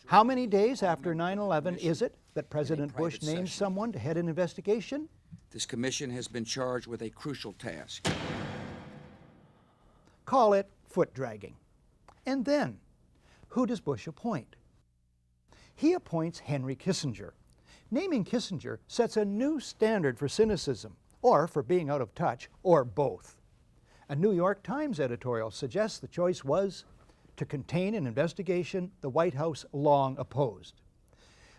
How many days after 9/11 is it that President Bush names someone to head an investigation? This commission has been charged with a crucial task. Call it foot dragging. And then, who does Bush appoint? He appoints Henry Kissinger. Naming Kissinger sets a new standard for cynicism, or for being out of touch, or both. A New York Times editorial suggests the choice was to contain an investigation the White House long opposed.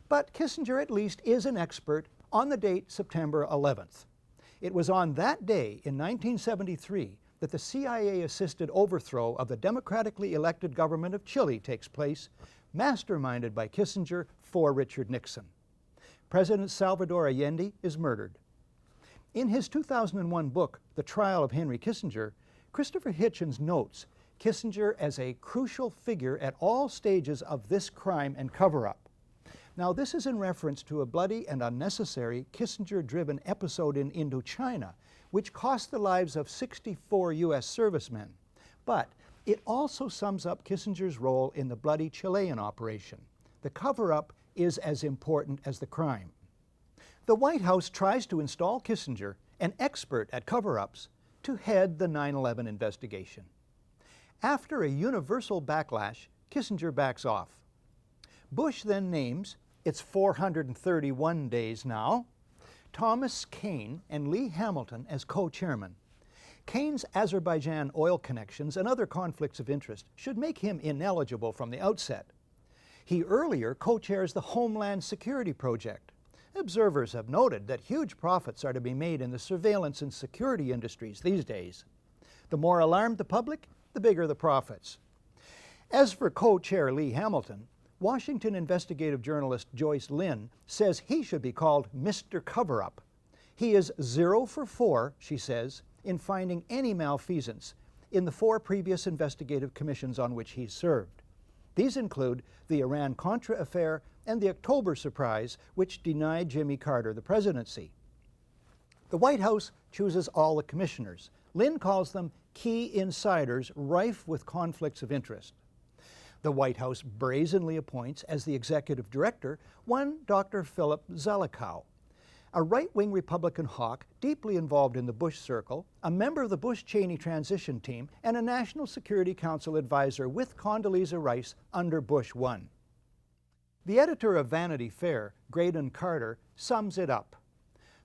But Kissinger at least is an expert on the date September 11th. It was on that day in 1973 that the CIA-assisted overthrow of the democratically elected government of Chile takes place, masterminded by Kissinger for Richard Nixon. President Salvador Allende is murdered. In his 2001 book, The Trial of Henry Kissinger, Christopher Hitchens notes Kissinger as a crucial figure at all stages of this crime and cover-up. Now, this is in reference to a bloody and unnecessary Kissinger-driven episode in Indochina, which cost the lives of 64 U.S. servicemen. But it also sums up Kissinger's role in the bloody Chilean operation. The cover-up is as important as the crime. The White House tries to install Kissinger, an expert at cover-ups, to head the 9/11 investigation. After a universal backlash, Kissinger backs off. Bush then names, it's 431 days now, Thomas Kean and Lee Hamilton as co-chairmen. Kean's Azerbaijan oil connections and other conflicts of interest should make him ineligible from the outset. He earlier co-chairs the Homeland Security Project. Observers have noted that huge profits are to be made in the surveillance and security industries these days. The more alarmed the public, the bigger the profits. As for co-chair Lee Hamilton, Washington investigative journalist Joyce Lynn says he should be called Mr. Cover-Up. He is 0 for 4, she says, in finding any malfeasance in the 4 previous investigative commissions on which he served. These include the Iran-Contra affair and the October surprise, which denied Jimmy Carter the presidency. The White House chooses all the commissioners. Lynn calls them key insiders rife with conflicts of interest. The White House brazenly appoints as the executive director one Dr. Philip Zelikow, a right-wing Republican hawk deeply involved in the Bush circle, a member of the Bush-Cheney transition team, and a National Security Council advisor with Condoleezza Rice under Bush 1. The editor of Vanity Fair, Graydon Carter, sums it up.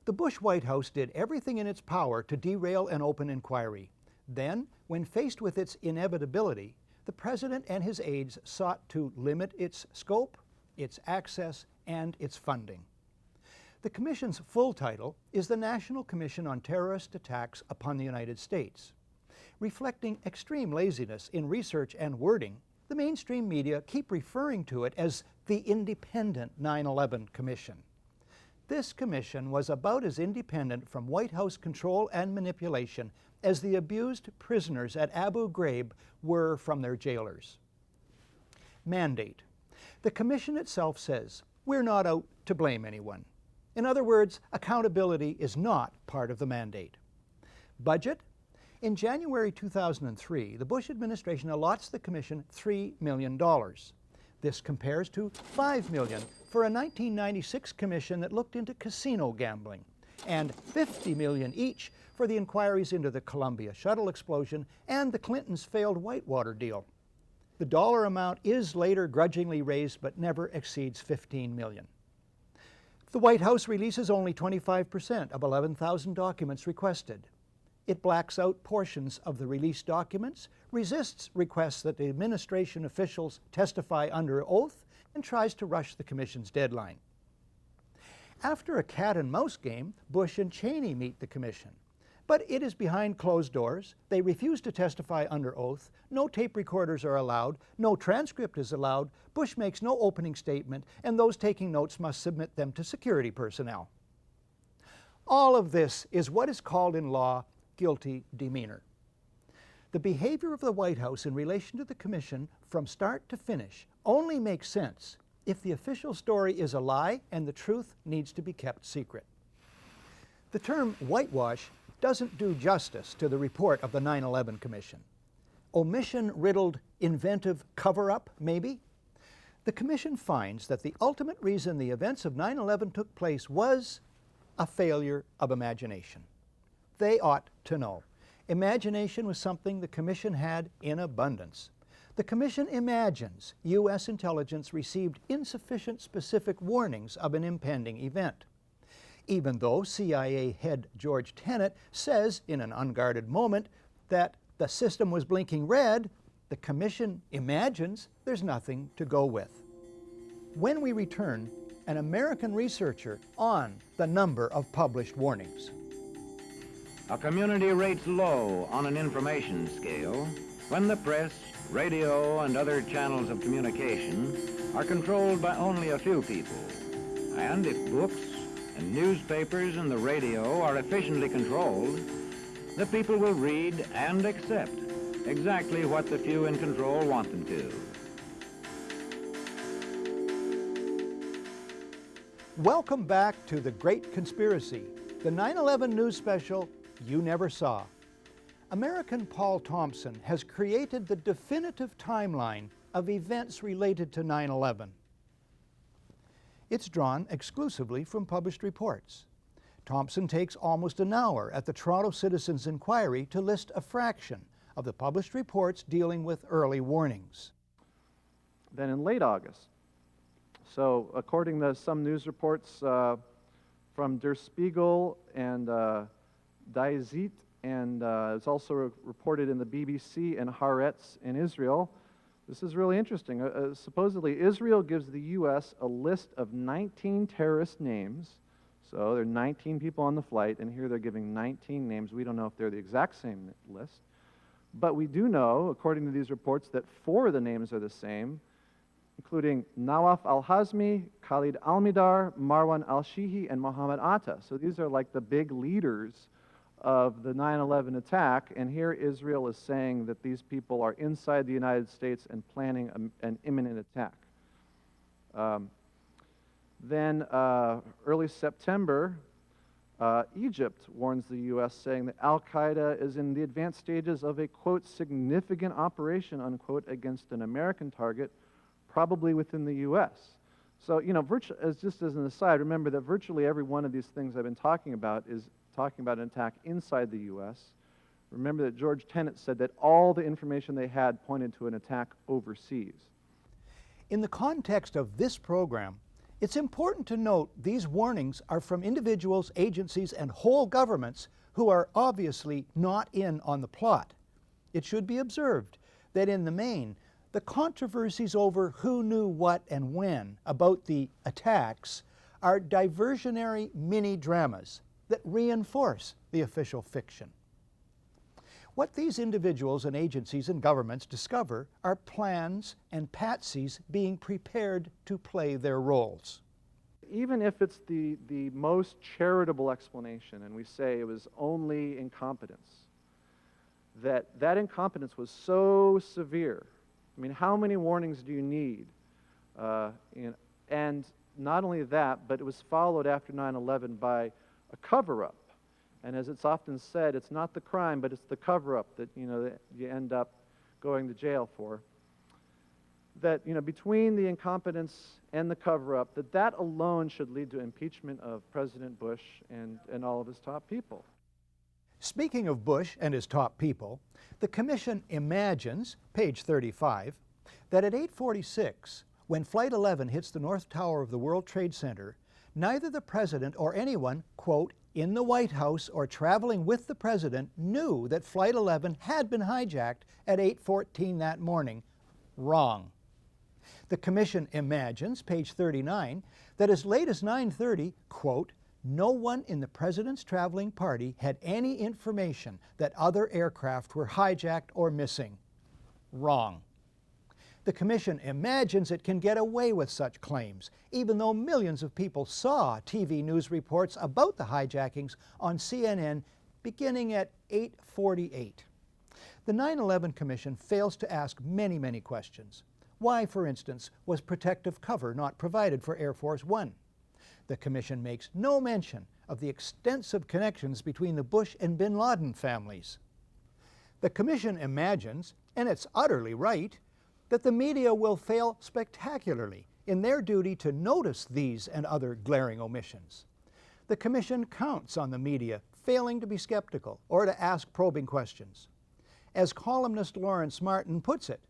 The Bush White House did everything in its power to derail an open inquiry. Then, when faced with its inevitability, the President and his aides sought to limit its scope, its access, and its funding. The Commission's full title is the National Commission on Terrorist Attacks upon the United States. Reflecting extreme laziness in research and wording, the mainstream media keep referring to it as the Independent 9/11 Commission. This commission was about as independent from White House control and manipulation as the abused prisoners at Abu Ghraib were from their jailers. Mandate. The commission itself says, we're not out to blame anyone. In other words, accountability is not part of the mandate. Budget. In January 2003, the Bush administration allots the commission $3 million. This compares to $5 million for a 1996 commission that looked into casino gambling, and $50 million each for the inquiries into the Columbia shuttle explosion and the Clintons' failed Whitewater deal. The dollar amount is later grudgingly raised but never exceeds $15 million. The White House releases only 25% of 11,000 documents requested. It blacks out portions of the released documents, resists requests that the administration officials testify under oath, and tries to rush the commission's deadline. After a cat-and-mouse game, Bush and Cheney meet the commission. But it is behind closed doors. They refuse to testify under oath. No tape recorders are allowed. No transcript is allowed. Bush makes no opening statement, and those taking notes must submit them to security personnel. All of this is what is called in law guilty demeanor. The behavior of the White House in relation to the commission from start to finish only makes sense if the official story is a lie and the truth needs to be kept secret. The term whitewash doesn't do justice to the report of the 9/11 Commission. Omission-riddled, inventive cover-up, maybe? The Commission finds that the ultimate reason the events of 9/11 took place was a failure of imagination. They ought to know. Imagination was something the Commission had in abundance. The Commission imagines U.S. intelligence received insufficient specific warnings of an impending event. Even though CIA head George Tenet says in an unguarded moment that the system was blinking red, the Commission imagines there's nothing to go with. When we return, an American researcher on the number of published warnings. A community rates low on an information scale when the press, radio, and other channels of communication are controlled by only a few people. And if books and newspapers and the radio are efficiently controlled, the people will read and accept exactly what the few in control want them to. Welcome back to The Great Conspiracy, the 9/11 news special you never saw. American Paul Thompson has created the definitive timeline of events related to 9/11. It's drawn exclusively from published reports. Thompson takes almost an hour at the Toronto Citizens Inquiry to list a fraction of the published reports dealing with early warnings. Then in late August, so according to some news reports from Der Spiegel and Die Zeit, and it's also reported in the BBC and Haaretz in Israel. This is really interesting. Supposedly, Israel gives the U.S. a list of 19 terrorist names. So there are 19 people on the flight, and here they're giving 19 names. We don't know if they're the exact same list. But we do know, according to these reports, that 4 of the names are the same, including Nawaf al-Hazmi, Khalid al-Midar, Marwan al-Shihi, and Mohammed Atta. So these are like the big leaders of the 9/11 attack, and here Israel is saying that these people are inside the United States and planning an imminent attack. Then early September, Egypt warns the U.S., saying that Al-Qaeda is in the advanced stages of a, quote, significant operation, unquote, against an American target, probably within the U.S. So, you know, just as an aside, remember that virtually every one of these things I've been talking about is talking about an attack inside the U.S. Remember that George Tenet said that all the information they had pointed to an attack overseas. In the context of this program, it's important to note these warnings are from individuals, agencies, and whole governments who are obviously not in on the plot. It should be observed that in the main, the controversies over who knew what and when about the attacks are diversionary mini-dramas that reinforce the official fiction. What these individuals and agencies and governments discover are plans and patsies being prepared to play their roles. Even if it's the most charitable explanation, and we say it was only incompetence, that incompetence was so severe. I mean, how many warnings do you need? And not only that, but it was followed after 9/11 by a cover-up. And as it's often said, it's not the crime, but it's the cover-up that, you know, that you end up going to jail for. That, you know, between the incompetence and the cover-up, that alone should lead to impeachment of President Bush and all of his top people. Speaking of Bush and his top people, the Commission imagines, page 35, that at 8:46, when Flight 11 hits the North Tower of the World Trade Center, neither the President or anyone, quote, in the White House or traveling with the President knew that Flight 11 had been hijacked at 8:14 that morning. Wrong. The Commission imagines, page 39, that as late as 9:30, quote, no one in the president's traveling party had any information that other aircraft were hijacked or missing. Wrong. The Commission imagines it can get away with such claims, even though millions of people saw TV news reports about the hijackings on CNN beginning at 8:48. The 9/11 Commission fails to ask many questions. Why, for instance, was protective cover not provided for Air Force One? The Commission makes no mention of the extensive connections between the Bush and bin Laden families. The Commission imagines, and it's utterly right, that the media will fail spectacularly in their duty to notice these and other glaring omissions. The Commission counts on the media failing to be skeptical or to ask probing questions. As columnist Lawrence Martin puts it,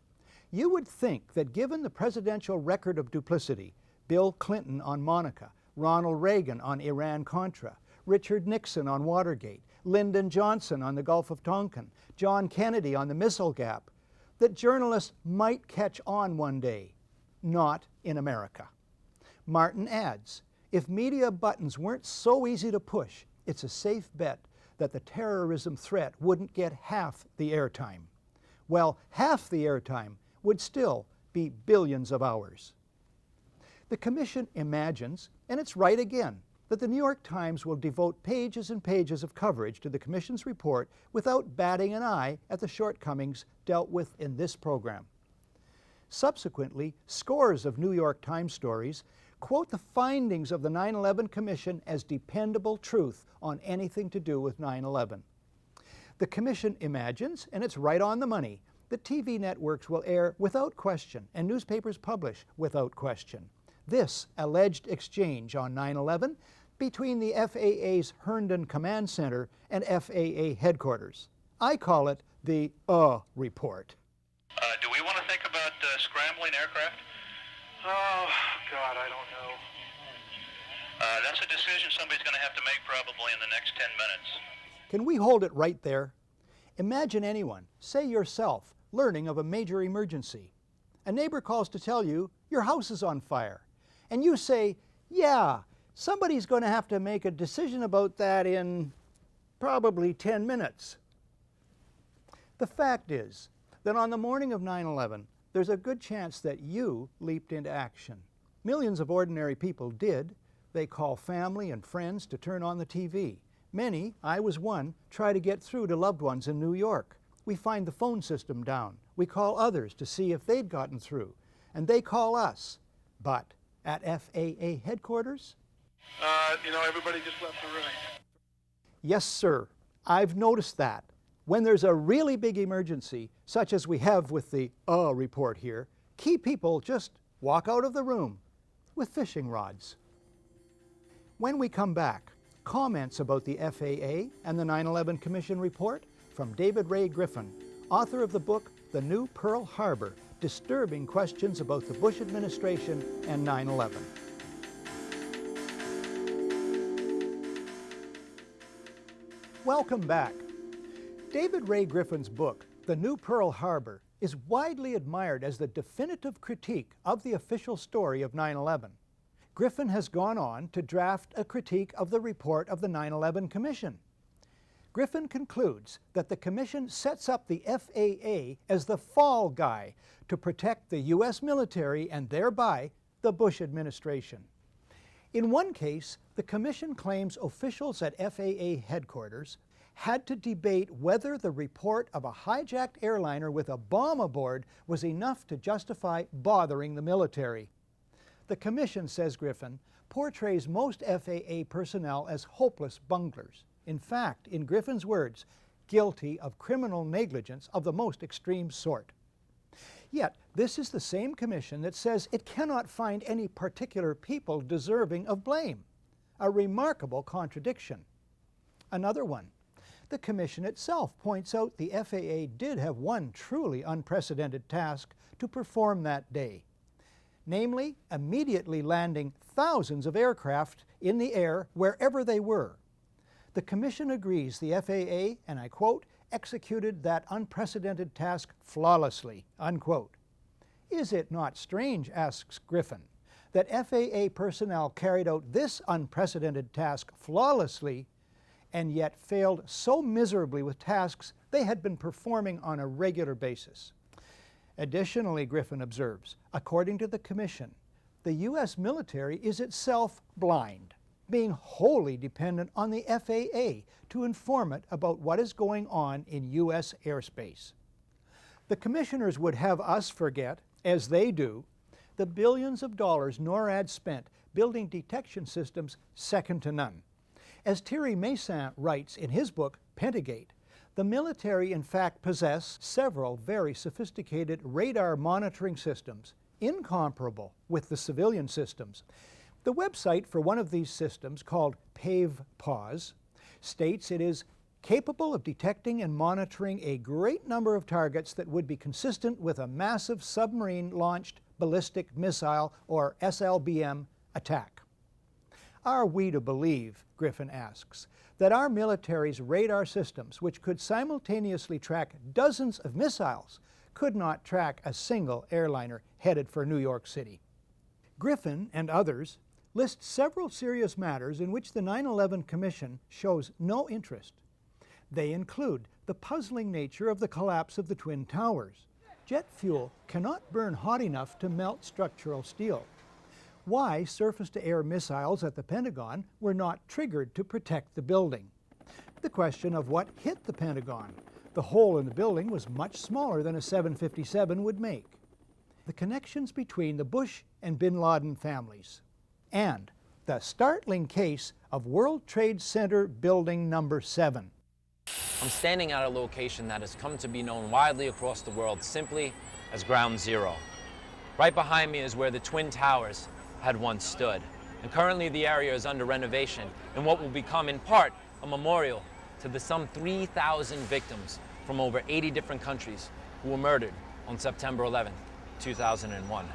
you would think that given the presidential record of duplicity, Bill Clinton on Monica, Ronald Reagan on Iran-Contra, Richard Nixon on Watergate, Lyndon Johnson on the Gulf of Tonkin, John Kennedy on the Missile Gap, that journalists might catch on one day. Not in America. Martin adds, if media buttons weren't so easy to push, it's a safe bet that the terrorism threat wouldn't get half the airtime. Well, half the airtime would still be billions of hours. The Commission imagines, and it's right again, that the New York Times will devote pages and pages of coverage to the Commission's report without batting an eye at the shortcomings dealt with in this program. Subsequently, scores of New York Times stories quote the findings of the 9/11 Commission as dependable truth on anything to do with 9/11. The Commission imagines, and it's right on the money, that TV networks will air without question and newspapers publish without question this alleged exchange on 9/11 between the FAA's Herndon Command Center and FAA headquarters. I call it the report. Do we want to think about scrambling aircraft? Oh, God, I don't know. That's a decision somebody's going to have to make probably in the next 10 minutes. Can we hold it right there? Imagine anyone, say yourself, learning of a major emergency. A neighbor calls to tell you your house is on fire. And you say, yeah, somebody's going to have to make a decision about that in probably 10 minutes. The fact is that on the morning of 9/11, there's a good chance that you leaped into action. Millions of ordinary people did. They call family and friends to turn on the TV. Many, I was one, try to get through to loved ones in New York. We find the phone system down. We call others to see if they'd gotten through. And they call us. But at FAA headquarters? Everybody just left the room. Yes, sir. I've noticed that. When there's a really big emergency, such as we have with the report here, key people just walk out of the room with fishing rods. When we come back, comments about the FAA and the 9/11 Commission report from David Ray Griffin, author of the book The New Pearl Harbor, Disturbing Questions About the Bush Administration and 9/11. Welcome back. David Ray Griffin's book, The New Pearl Harbor, is widely admired as the definitive critique of the official story of 9/11. Griffin has gone on to draft a critique of the report of the 9/11 Commission. Griffin concludes that the Commission sets up the FAA as the fall guy to protect the U.S. military and thereby the Bush administration. In one case, the Commission claims officials at FAA headquarters had to debate whether the report of a hijacked airliner with a bomb aboard was enough to justify bothering the military. The Commission, says Griffin, portrays most FAA personnel as hopeless bunglers. In fact, in Griffin's words, guilty of criminal negligence of the most extreme sort. Yet, this is the same Commission that says it cannot find any particular people deserving of blame. A remarkable contradiction. Another one. The Commission itself points out the FAA did have one truly unprecedented task to perform that day, namely, immediately landing thousands of aircraft in the air wherever they were. The Commission agrees the FAA, and I quote, executed that unprecedented task flawlessly, unquote. Is it not strange, asks Griffin, that FAA personnel carried out this unprecedented task flawlessly and yet failed so miserably with tasks they had been performing on a regular basis. Additionally, Griffin observes, according to the Commission, the U.S. military is itself blind, being wholly dependent on the FAA to inform it about what is going on in U.S. airspace. The commissioners would have us forget, as they do, the billions of dollars NORAD spent building detection systems second to none. As Thierry Meyssan writes in his book, Pentagate, the military in fact possess several very sophisticated radar monitoring systems, incomparable with the civilian systems. The website for one of these systems, called PAVE-PAWS, states it is capable of detecting and monitoring a great number of targets that would be consistent with a massive submarine-launched ballistic missile, or SLBM, attack. Are we to believe, Griffin asks, that our military's radar systems, which could simultaneously track dozens of missiles, could not track a single airliner headed for New York City? Griffin and others list several serious matters in which the 9/11 Commission shows no interest. They include the puzzling nature of the collapse of the Twin Towers. Jet fuel cannot burn hot enough to melt structural steel. Why surface-to-air missiles at the Pentagon were not triggered to protect the building. The question of what hit the Pentagon. The hole in the building was much smaller than a 757 would make. The connections between the Bush and bin Laden families. And the startling case of World Trade Center Building Number 7. I'm standing at a location that has come to be known widely across the world simply as Ground Zero. Right behind me is where the Twin Towers had once stood, and currently the area is under renovation in what will become in part a memorial to the some 3,000 victims from over 80 different countries who were murdered on September 11, 2001.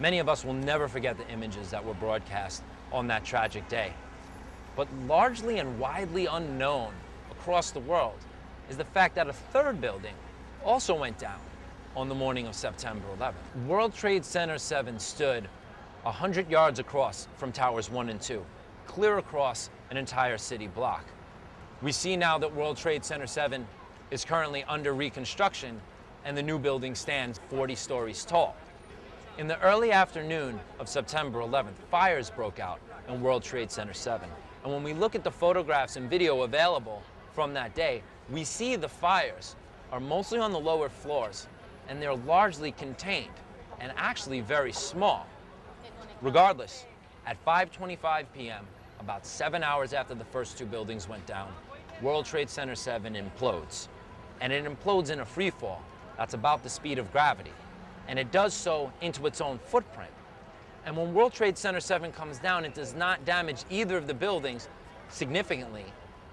Many of us will never forget the images that were broadcast on that tragic day. But largely and widely unknown across the world is the fact that a third building also went down on the morning of September 11th. World Trade Center 7 stood 100 yards across from Towers 1 and 2, clear across an entire city block. We see now that World Trade Center 7 is currently under reconstruction and the new building stands 40 stories tall. In the early afternoon of September 11th, fires broke out in World Trade Center 7. And when we look at the photographs and video available from that day, we see the fires are mostly on the lower floors and they're largely contained and actually very small. Regardless, at 5:25 p.m., about 7 hours after the first two buildings went down, World Trade Center 7 implodes. And it implodes in a free fall that's about the speed of gravity. And it does so into its own footprint. And when World Trade Center 7 comes down, it does not damage either of the buildings significantly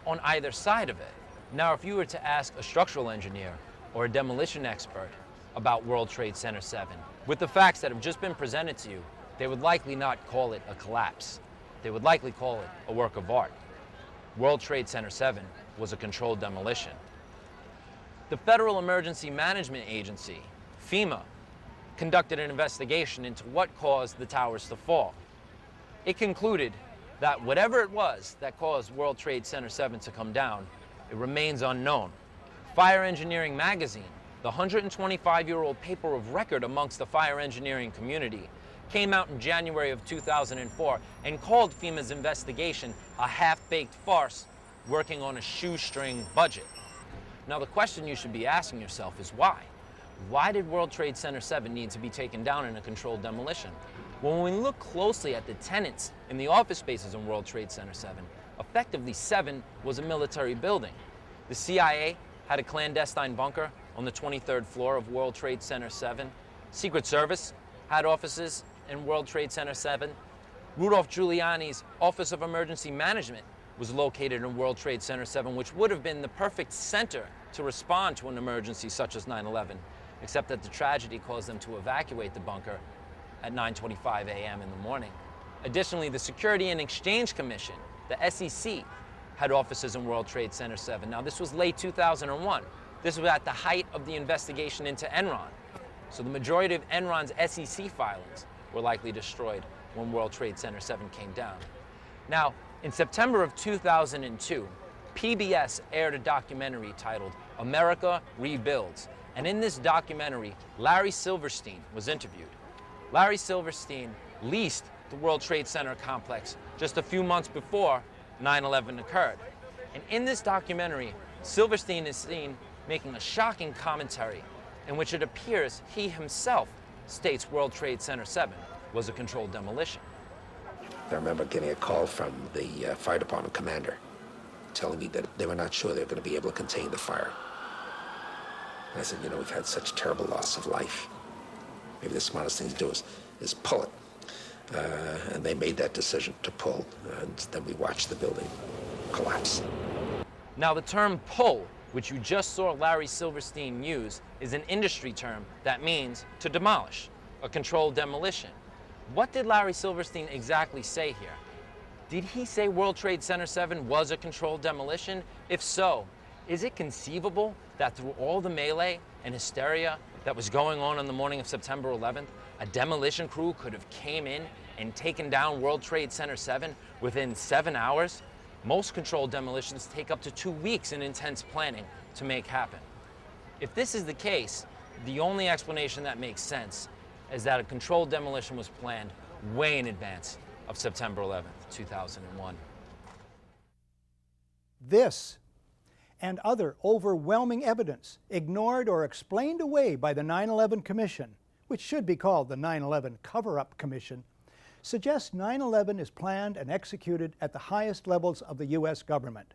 on either side of it. Now, if you were to ask a structural engineer or a demolition expert about World Trade Center 7, with the facts that have just been presented to you, they would likely not call it a collapse. They would likely call it a work of art. World Trade Center 7 was a controlled demolition. The Federal Emergency Management Agency, FEMA, conducted an investigation into what caused the towers to fall. It concluded that whatever it was that caused World Trade Center 7 to come down, it remains unknown. Fire Engineering Magazine, the 125-year-old paper of record amongst the fire engineering community, came out in January of 2004 and called FEMA's investigation a half-baked farce working on a shoestring budget. Now, the question you should be asking yourself is why? Why did World Trade Center 7 need to be taken down in a controlled demolition? Well, when we look closely at the tenants in the office spaces in World Trade Center 7, effectively 7 was a military building. The CIA had a clandestine bunker on the 23rd floor of World Trade Center 7. Secret Service had offices in World Trade Center 7. Rudolph Giuliani's Office of Emergency Management was located in World Trade Center 7, which would have been the perfect center to respond to an emergency such as 9/11, except that the tragedy caused them to evacuate the bunker at 9:25 a.m. in the morning. Additionally, the Security and Exchange Commission, the SEC, had offices in World Trade Center 7. Now, this was late 2001. This was at the height of the investigation into Enron. So the majority of Enron's SEC filings were likely destroyed when World Trade Center 7 came down. Now, in September of 2002, PBS aired a documentary titled America Rebuilds. And in this documentary, Larry Silverstein was interviewed. Larry Silverstein leased the World Trade Center complex just a few months before 9/11 occurred. And in this documentary, Silverstein is seen making a shocking commentary in which it appears he himself states World Trade Center 7 was a controlled demolition. I remember getting a call from the fire department commander telling me that they were not sure they were going to be able to contain the fire. And I said, you know, we've had such terrible loss of life. Maybe the smartest thing to do is pull it. And they made that decision to pull, and then we watched the building collapse. Now, the term pull, which you just saw Larry Silverstein use, is an industry term that means to demolish, a controlled demolition. What did Larry Silverstein exactly say here? Did he say World Trade Center 7 was a controlled demolition? If so, is it conceivable that through all the melee and hysteria that was going on the morning of September 11th, a demolition crew could have came in and taken down World Trade Center 7 within 7 hours? Most controlled demolitions take up to 2 weeks in intense planning to make happen. If this is the case, the only explanation that makes sense is that a controlled demolition was planned way in advance of September 11th, 2001. This and other overwhelming evidence ignored or explained away by the 9/11 Commission, which should be called the 9/11 Cover-Up Commission, suggests 9/11 is planned and executed at the highest levels of the U.S. government.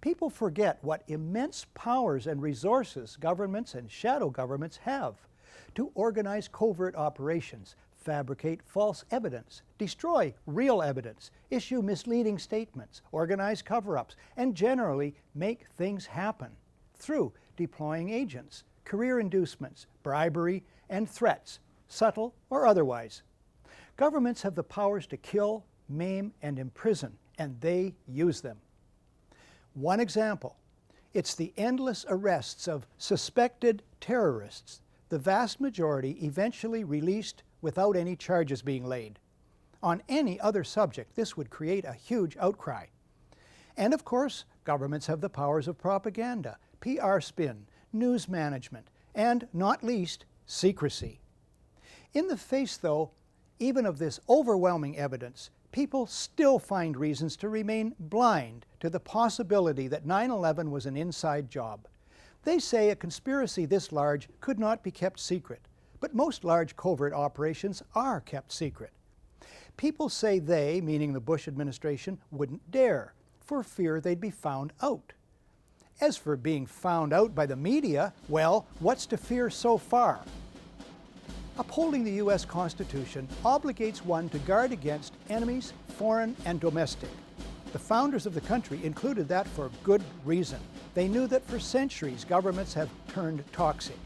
People forget what immense powers and resources governments and shadow governments have to organize covert operations, fabricate false evidence, destroy real evidence, issue misleading statements, organize cover-ups, and generally make things happen through deploying agents, career inducements, bribery, and threats, subtle or otherwise. Governments have the powers to kill, maim, and imprison, and they use them. One example, it's the endless arrests of suspected terrorists, the vast majority eventually released without any charges being laid. On any other subject, this would create a huge outcry. And of course, governments have the powers of propaganda, PR spin, news management, and not least, secrecy. In the face, though, even of this overwhelming evidence, people still find reasons to remain blind to the possibility that 9/11 was an inside job. They say a conspiracy this large could not be kept secret, but most large covert operations are kept secret. People say they, meaning the Bush administration, wouldn't dare, for fear they'd be found out. As for being found out by the media, well, what's to fear so far? Upholding the U.S. Constitution obligates one to guard against enemies, foreign and domestic. The founders of the country included that for good reason. They knew that for centuries governments have turned toxic.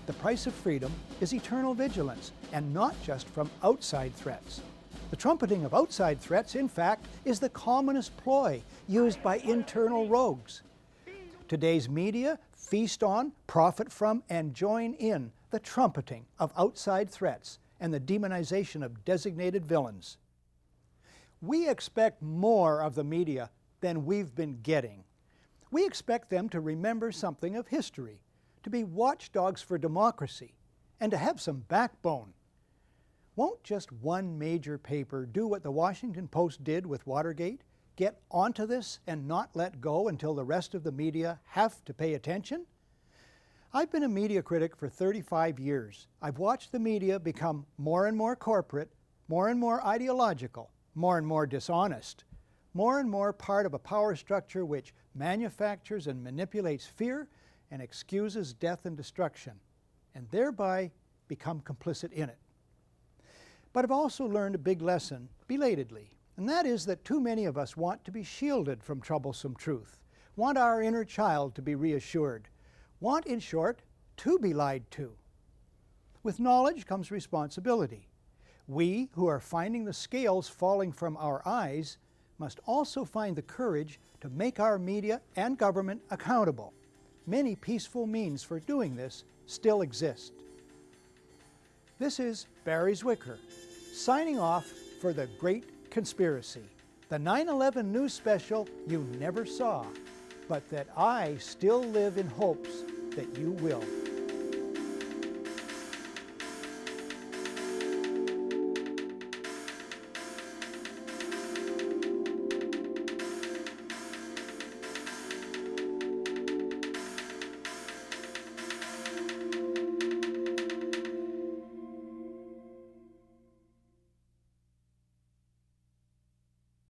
The price of freedom is eternal vigilance, and not just from outside threats. The trumpeting of outside threats, in fact, is the commonest ploy used by internal rogues. Today's media feast on, profit from, and join in the trumpeting of outside threats and the demonization of designated villains. We expect more of the media than we've been getting. We expect them to remember something of history, to be watchdogs for democracy, and to have some backbone. Won't just one major paper do what the Washington Post did with Watergate? Get onto this and not let go until the rest of the media have to pay attention? I've been a media critic for 35 years. I've watched the media become more and more corporate, more and more ideological, more and more dishonest, more and more part of a power structure which manufactures and manipulates fear and excuses death and destruction, and thereby become complicit in it. But I've also learned a big lesson, belatedly, and that is that too many of us want to be shielded from troublesome truth, want our inner child to be reassured, want, in short, to be lied to. With knowledge comes responsibility. We, who are finding the scales falling from our eyes, must also find the courage to make our media and government accountable. Many peaceful means for doing this still exist. This is Barry Zwicker, signing off for The Great Conspiracy, the 9/11 news special you never saw, but that I still live in hopes that you will.